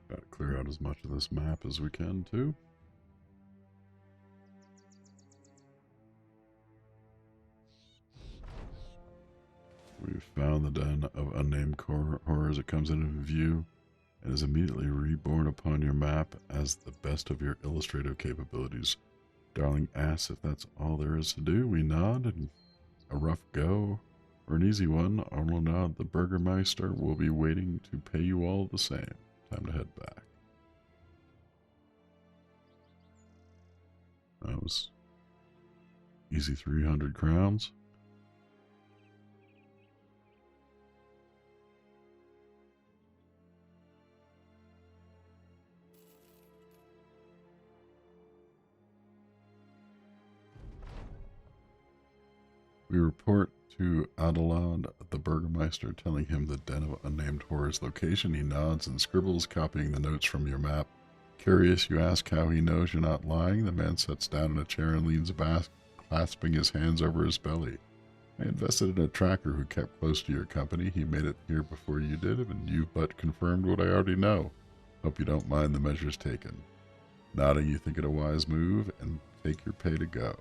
Got to clear out as much of this map as we can too. We've found the Den of Unnamed Horrors. It comes into view and is immediately reborn upon your map as the best of your illustrative capabilities. Darling asks if that's all there is to do. We nod, and a rough go or an easy one, Arnold nod. The Burgermeister will be waiting to pay you all the same. Time to head back. That was easy 300 crowns. We report to Adelard, the Burgermeister, telling him the Den of Unnamed Horrors location. He nods and scribbles, copying the notes from your map. Curious, you ask how he knows you're not lying. The man sits down in a chair and leans back, clasping his hands over his belly. I invested in a tracker who kept close to your company. He made it here before you did, and you but confirmed what I already know. Hope you don't mind the measures taken. Nodding, you think it a wise move, and take your pay to go.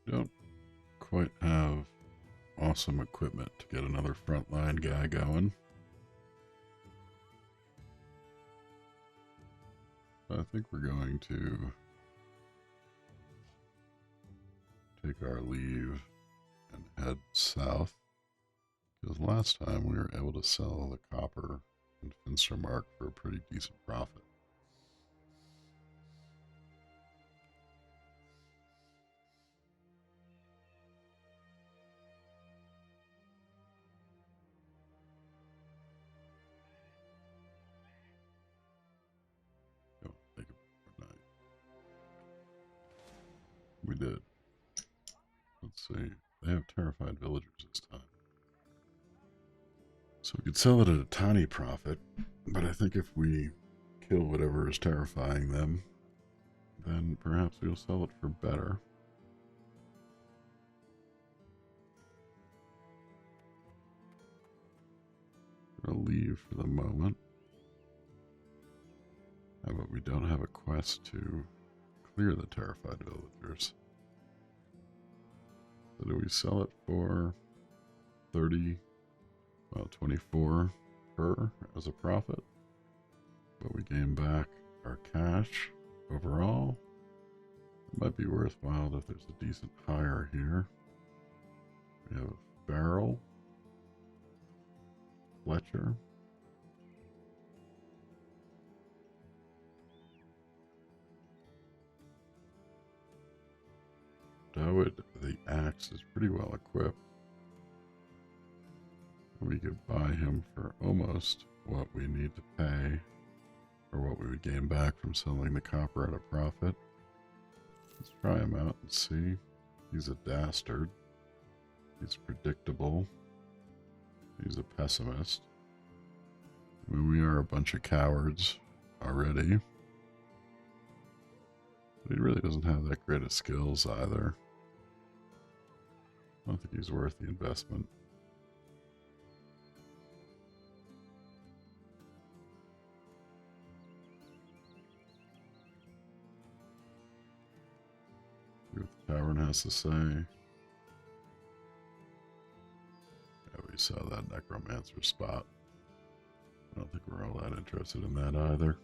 Don't quite have awesome equipment to get another frontline guy going. I think we're going to take our leave and head south, because last time we were able to sell the copper and Finstermark for a pretty decent profit. We did. Let's see. They have terrified villagers this time. So we could sell it at a tiny profit, but I think if we kill whatever is terrifying them, then perhaps we'll sell it for better. We're going to leave for the moment. But we don't have a quest to Clear the terrified villagers. So do we sell it for 30, well, 24 per as a profit? But we gain back our cash overall. It might be worthwhile if there's a decent hire here. We have a barrel, Fletcher, Dowd. The axe is pretty well equipped. We could buy him for almost what we need to pay, or what we would gain back from selling the copper at a profit. Let's try him out and see. He's a dastard. He's predictable. He's a pessimist. I mean, we are a bunch of cowards already. But he really doesn't have that great of skills either. I don't think he's worth the investment. See what the tavern has to say. Yeah, we saw that necromancer spot. I don't think we're all that interested in that either.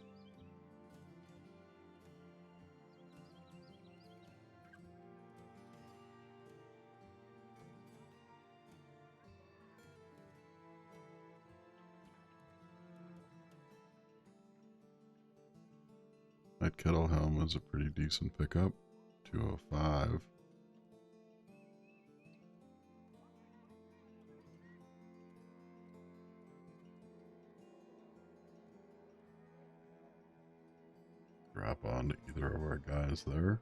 That kettle helm is a pretty decent pickup. 205. Drop on to either of our guys there.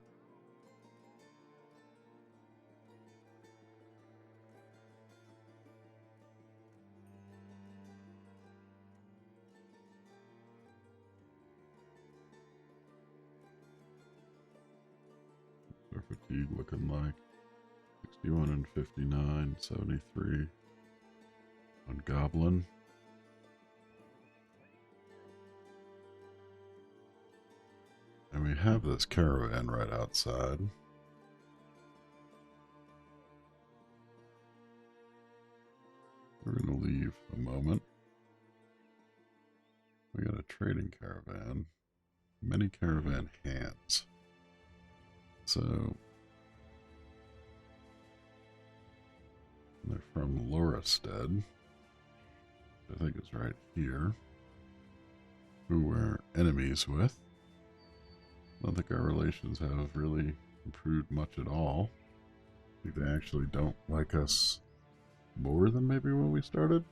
Their fatigue looking like 61 and 59, 73 on Goblin. And we have this caravan right outside. We're going to leave a moment. We got a trading caravan. Many caravan hands. So they're from Lorestead, I think is right here, who we're enemies with. I don't think our relations have really improved much at all. I think they actually don't like us more than maybe when we started.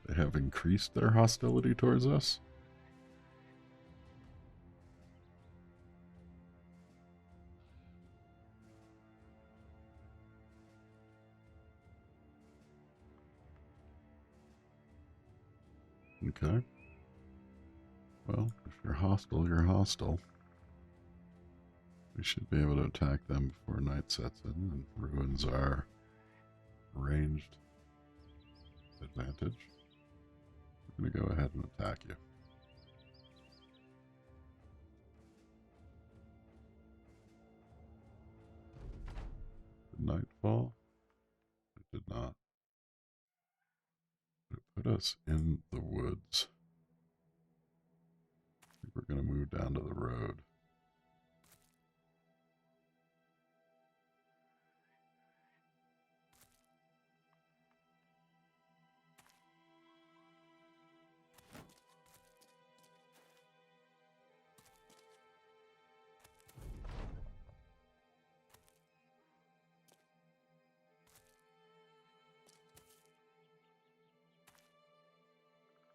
They have increased their hostility towards us. Okay. Well, if you're hostile, you're hostile. We should be able to attack them before night sets in and ruins our ranged advantage. I'm going to go ahead and attack you. Did nightfall? It did not. It put us in the woods. I think we're going to move down to the road.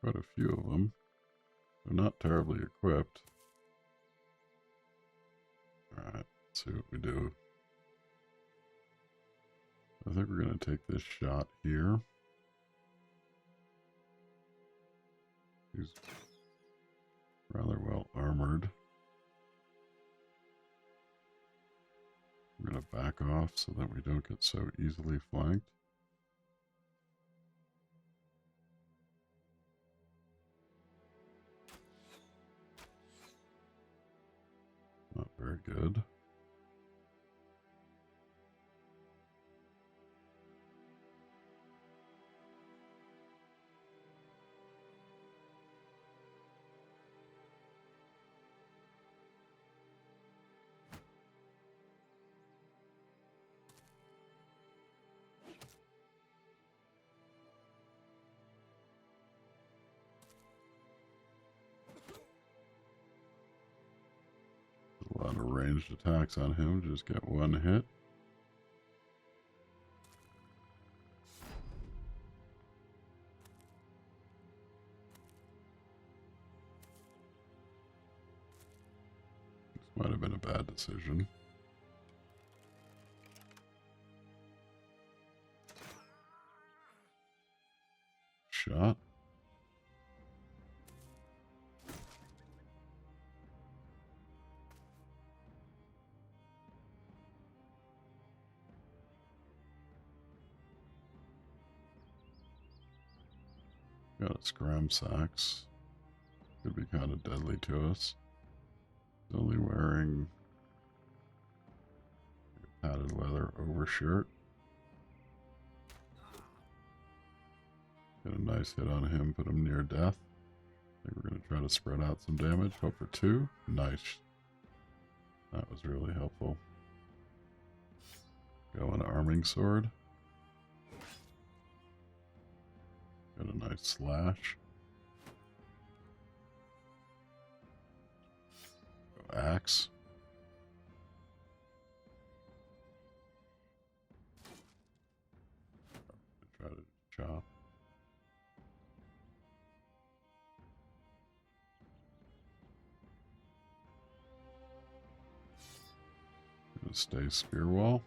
Quite a few of them. They're not terribly equipped. Alright, let's see what we do. I think we're going to take this shot here. He's rather well armored. I'm going to back off so that we don't get so easily flanked. Not very good. A lot of ranged attacks on him, just get one hit. This might have been a bad decision. Shot. Got a scram sacks. Could be kind of deadly to us. He's only wearing a padded leather overshirt. Get a nice hit on him, put him near death. I think we're going to try to spread out some damage. Hope for 2. Nice. That was really helpful. Go an arming sword. Got a nice slash. Go axe. Try to chop. Gonna stay spear wall.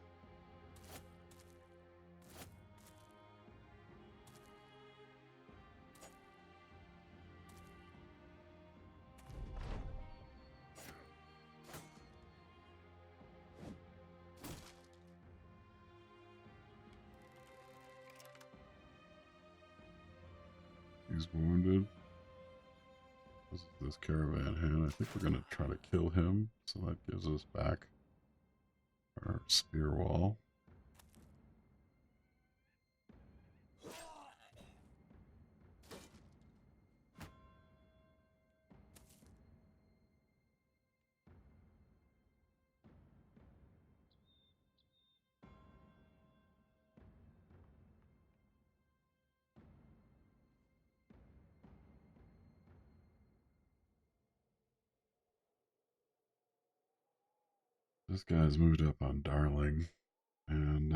He's wounded. This is this caravan hand. I think we're going to try to kill him, so that gives us back our spear wall. This guy's moved up on Darling, and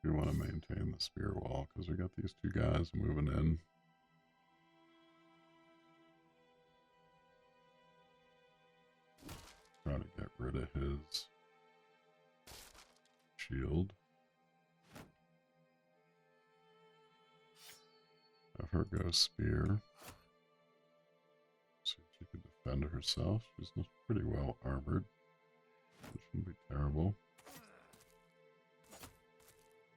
we want to maintain the spear wall because we got these 2 guys moving in. Try to get rid of his shield. Have her go spear. See if she can defend herself. She's pretty well armored. It shouldn't be terrible.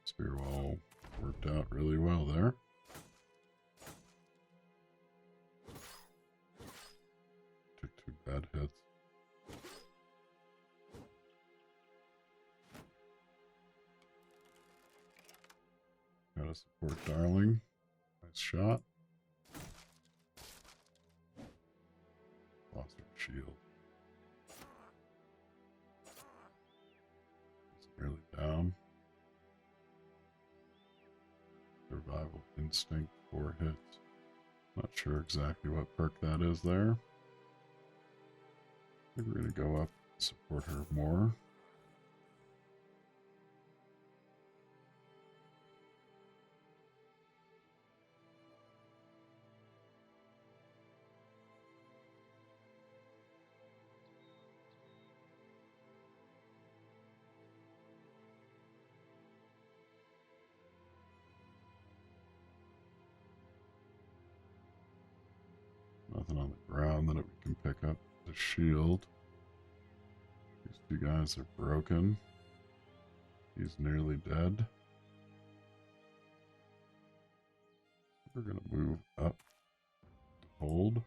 Spear wall worked out really well there. Took 2 bad hits. Gotta support Darling. Nice shot. Lost her shield. It's nearly down. Survival instinct, 4 hits. Not sure exactly what perk that is there. I think we're going to go up and support her more. Nothing on the ground that we can pick up. The shield. These 2 guys are broken. He's nearly dead. We're going to move up. Hold.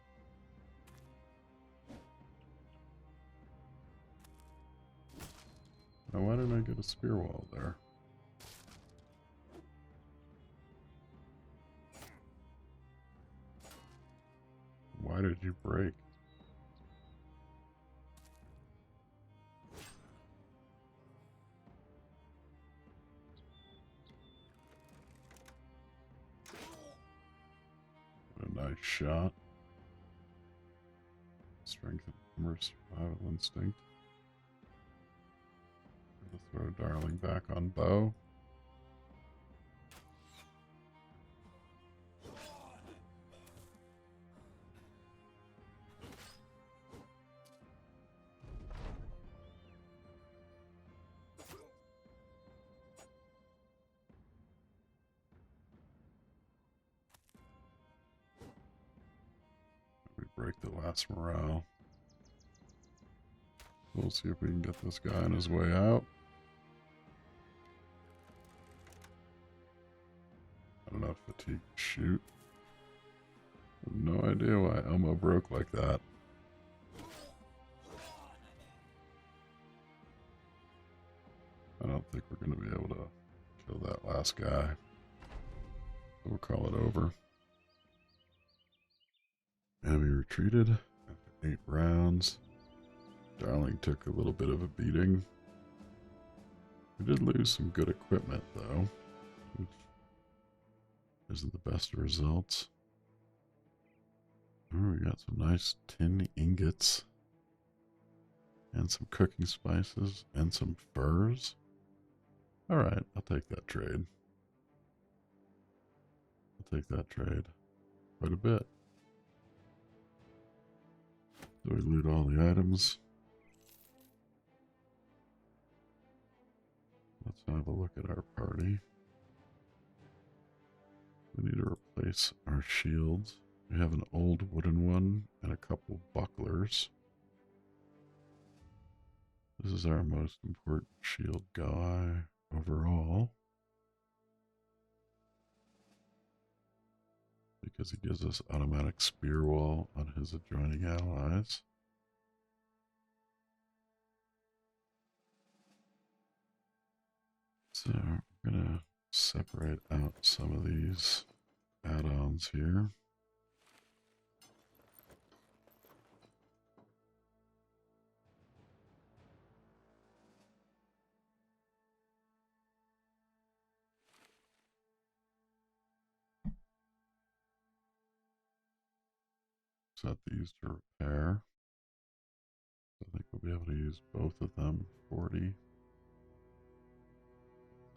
Now, why didn't I get a spear wall there? Why did you break? What a nice shot. Strength and armor, survival instinct. Gonna throw Darling back on bow. We break the last morale. We'll see if we can get this guy on his way out. I don't know if fatigue shoot. I have no idea why Elmo broke like that. I don't think we're going to be able to kill that last guy. So we'll call it over. Enemy retreated after 8 rounds. Darling took a little bit of a beating. We did lose some good equipment though, which isn't the best of results. Oh, we got some nice tin ingots and some cooking spices and some furs. Alright, I'll take that trade. I'll take that trade. Quite a bit. So we loot all the items. Let's have a look at our party. We need to replace our shields. We have an old wooden one and a couple bucklers. This is our most important shield guy overall, because he gives us automatic spear wall on his adjoining allies. So we're going to separate out some of these add-ons here. Set these to repair. I think we'll be able to use both of them. 40.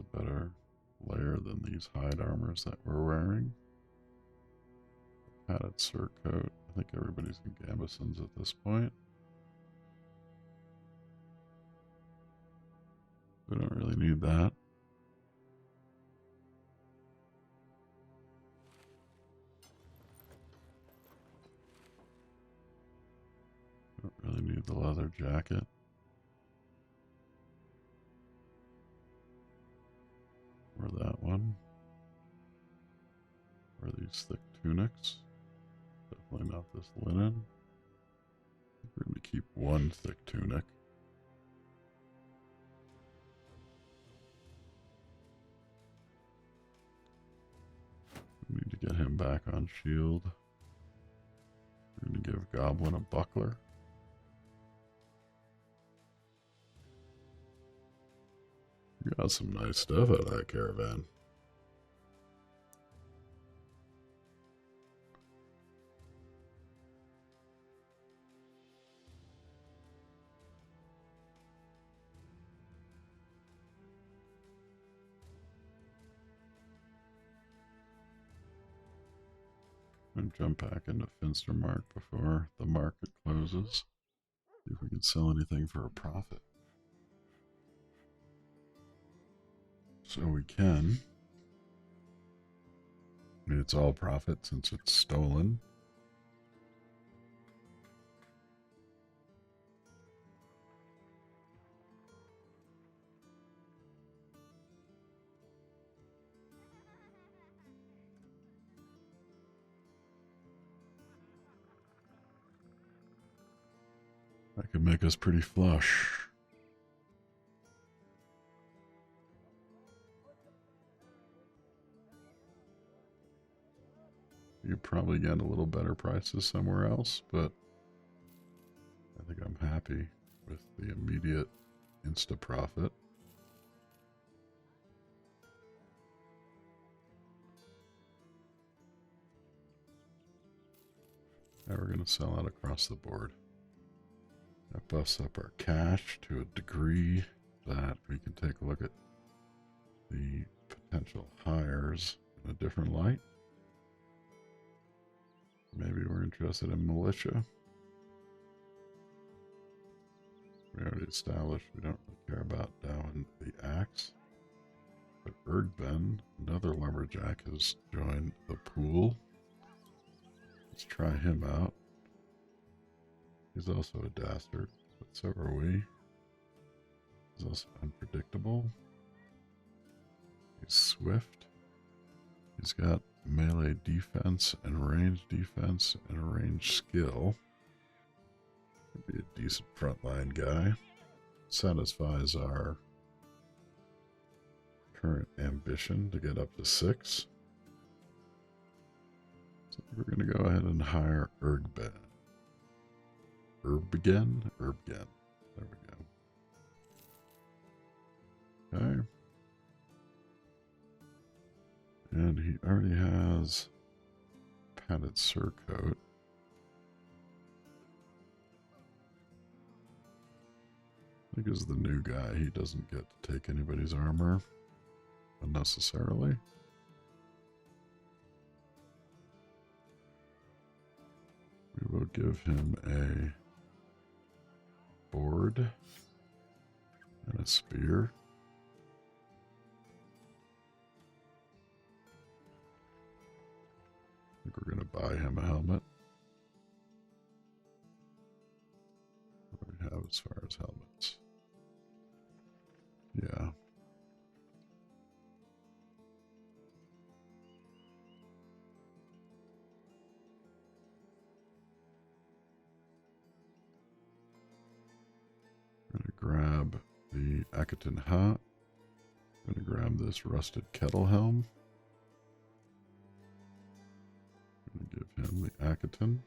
A better layer than these hide armors that we're wearing. Padded surcoat. I think everybody's in gambesons at this point. We don't really need that. Don't really need the leather jacket. Or that one. Or these thick tunics. Definitely not this linen. We're going to keep one thick tunic. We need to get him back on shield. We're going to give Goblin a buckler. We got some nice stuff out of that caravan. I'm going to jump back into Finstermark before the market closes. See if we can sell anything for a profit. So we can. I mean, it's all profit since it's stolen. That could make us pretty flush. You probably get a little better prices somewhere else, but I think I'm happy with the immediate insta profit. Now we're going to sell out across the board. That buffs up our cash to a degree that we can take a look at the potential hires in a different light. Maybe we're interested in militia. We already established we don't really care about Down the Axe. But Ergben, another lumberjack, has joined the pool. Let's try him out. He's also a dastard, but so are we. He's also unpredictable. He's swift. He's got melee defense and range defense and a range skill. Could be a decent frontline guy. Satisfies our current ambition to get up to 6. So we're going to go ahead and hire Ergben. Erbgen? Erbgen. There we go. Okay. And he already has padded surcoat. I think as the new guy, he doesn't get to take anybody's armor unnecessarily. We will give him a board and a spear. I think we're going to buy him a helmet. What do we have as far as helmets? Yeah. I'm going to grab the Akaton hat. I'm going to grab this rusted kettle helm. I'm going to give him the Akaton.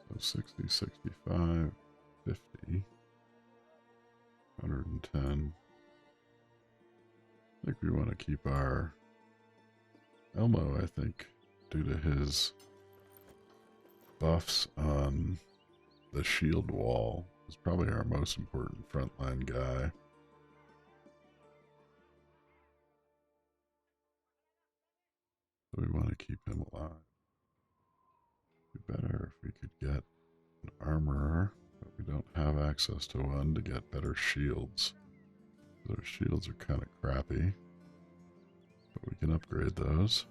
So 60, 65, 50, 110. I think we want to keep our Elmo, I think, due to his buffs on the shield wall. Is probably our most important frontline guy. So we want to keep him alive. It'd be better if we could get an armorer, but we don't have access to one to get better shields. Those shields are kind of crappy, but we can upgrade those.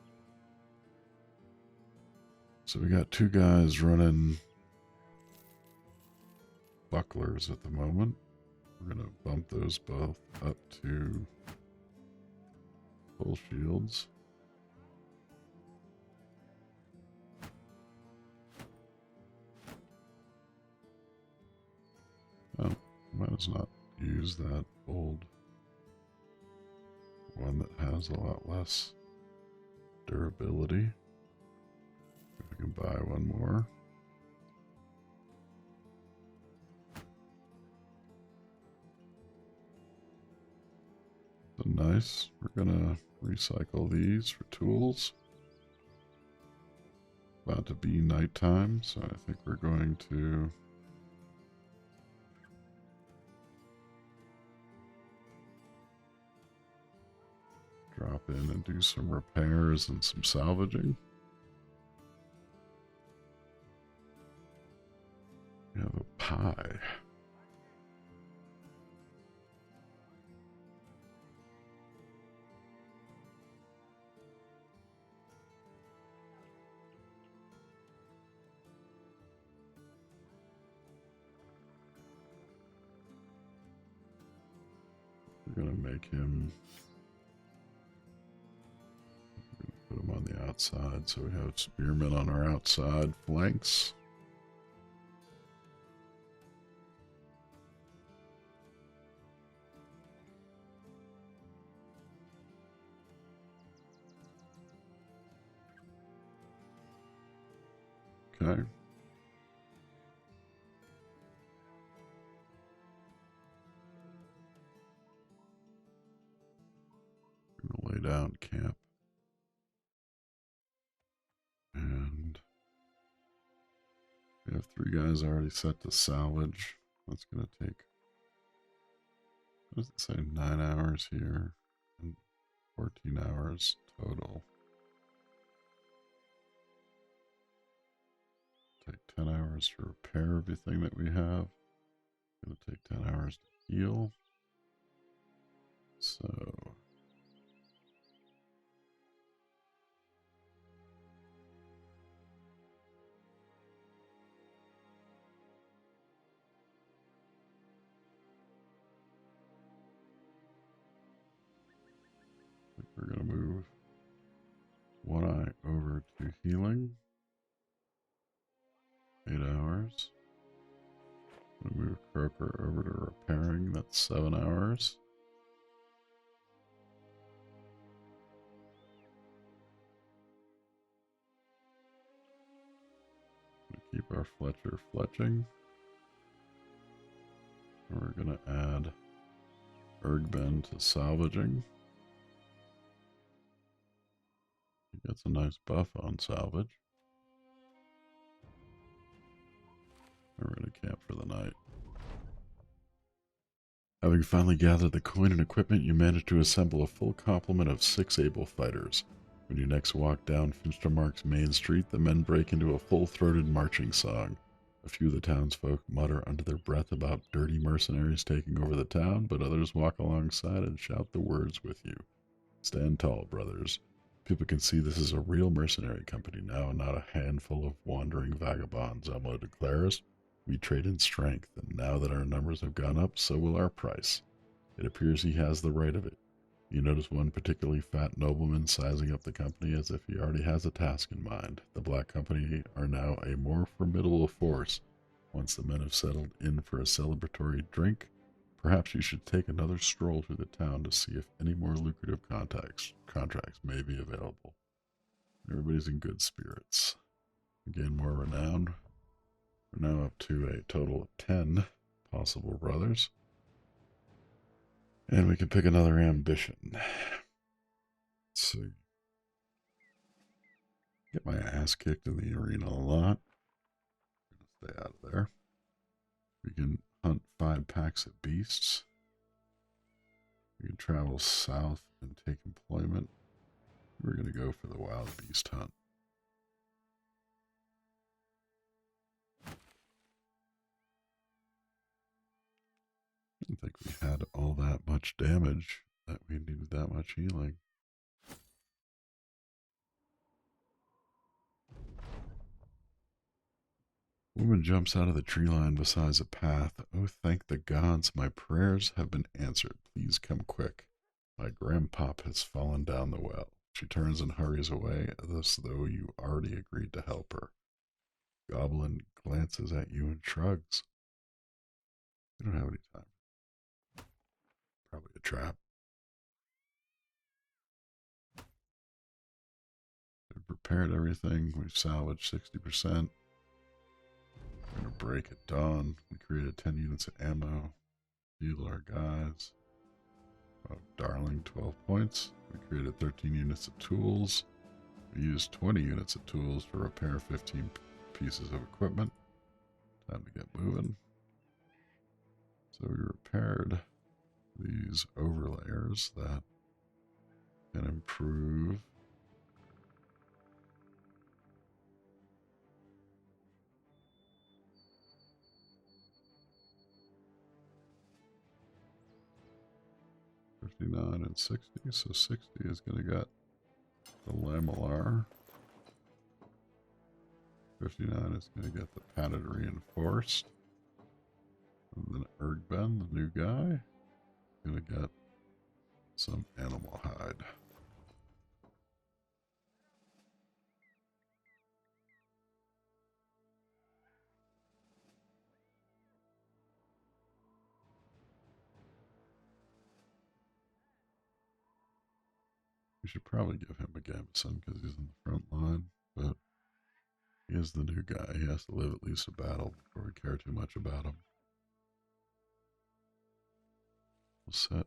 So we got 2 guys running bucklers at the moment. We're going to bump those both up to full shields. Oh, might as not use that old one that has a lot less durability. If we can buy one more. So nice. We're gonna recycle these for tools. About to be nighttime, so I think we're going to drop in and do some repairs and some salvaging. We have a pie. make him... Put him on the outside, so we have spearmen on our outside flanks. Okay. We're gonna lay down camp. And we have 3 guys already set to salvage. That's gonna take, what does it say, 9 hours here and 14 hours total. Take 10 hours to repair everything that we have. Gonna take 10 hours to heal. So we're gonna move One Eye over to healing. 8 hours. Gonna move Croaker over to repairing. That's 7 hours. Gonna keep our Fletcher fletching. And we're gonna add Ergben to salvaging. He gets a nice buff on salvage. And we're gonna camp for the night. Having finally gathered the coin and equipment, you manage to assemble a full complement of 6 able fighters. When you next walk down Finstermark's main street, the men break into a full-throated marching song. A few of the townsfolk mutter under their breath about dirty mercenaries taking over the town, but others walk alongside and shout the words with you. Stand tall, brothers. People can see this is a real mercenary company now and not a handful of wandering vagabonds, Elmo declares. We trade in strength, and now that our numbers have gone up, so will our price. It appears he has the right of it. You notice one particularly fat nobleman sizing up the company as if he already has a task in mind. The Black Company are now a more formidable force. Once the men have settled in for a celebratory drink, perhaps you should take another stroll through the town to see if any more lucrative contracts may be available. Everybody's in good spirits. Again, more renown. We're now up to a total of 10 possible brothers. And we can pick another ambition. Let's see. Get my ass kicked in the arena a lot. Stay out of there. We can hunt 5 packs of beasts. We can travel south and take employment. We're going to go for the wild beast hunt. I didn't think we had all that much damage, that we needed that much healing. Woman jumps out of the tree line beside a path. Oh, thank the gods, my prayers have been answered. Please come quick. My grandpop has fallen down the well. She turns and hurries away, as though you already agreed to help her. Goblin glances at you and shrugs. We don't have any time. Probably a trap. We've prepared everything. We've salvaged 60%. We're going to break at dawn. We created 10 units of ammo. Heal our guys. Oh, darling, 12 points. We created 13 units of tools. We used 20 units of tools to repair 15 pieces of equipment. Time to get moving. So we repaired these overlayers that can improve $59 and 60, so 60 is going to get the Lamellar. 59 is going to get the padded reinforced. And then Ergben, the new guy, going to get some animal hide. We should probably give him a gambeson because he's in the front line, but he is the new guy. He has to live at least a battle before we care too much about him. We'll set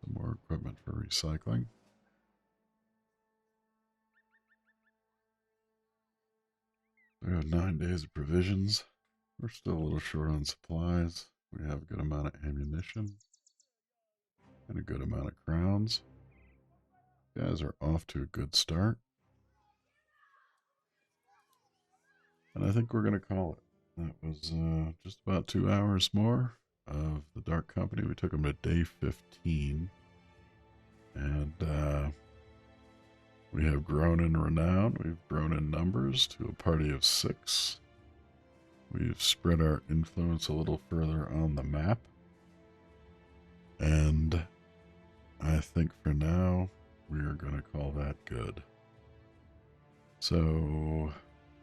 some more equipment for recycling. We have 9 days of provisions. We're still a little short on supplies. We have a good amount of ammunition and a good amount of crowns. Guys are off to a good start. And I think we're going to call it. That was just about 2 hours more of the Dark Company. We took them to day 15. And we have grown in renown. We've grown in numbers to a party of 6. We've spread our influence a little further on the map. And I think for now, we are going to call that good. So,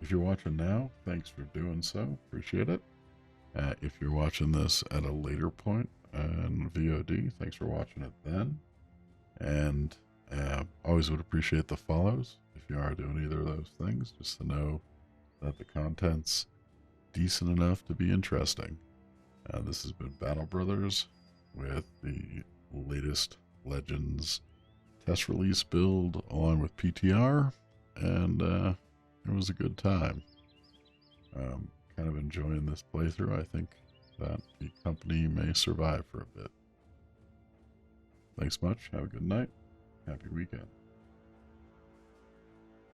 if you're watching now, thanks for doing so. Appreciate it. If you're watching this at a later point on VOD, thanks for watching it then. And always would appreciate the follows if you are doing either of those things, just to know that the content's decent enough to be interesting. This has been Battle Brothers with the latest Legends test release build along with PTR, and it was a good time. Kind of enjoying this playthrough. I think that the company may survive for a bit. Thanks much. Have a good night. Happy weekend.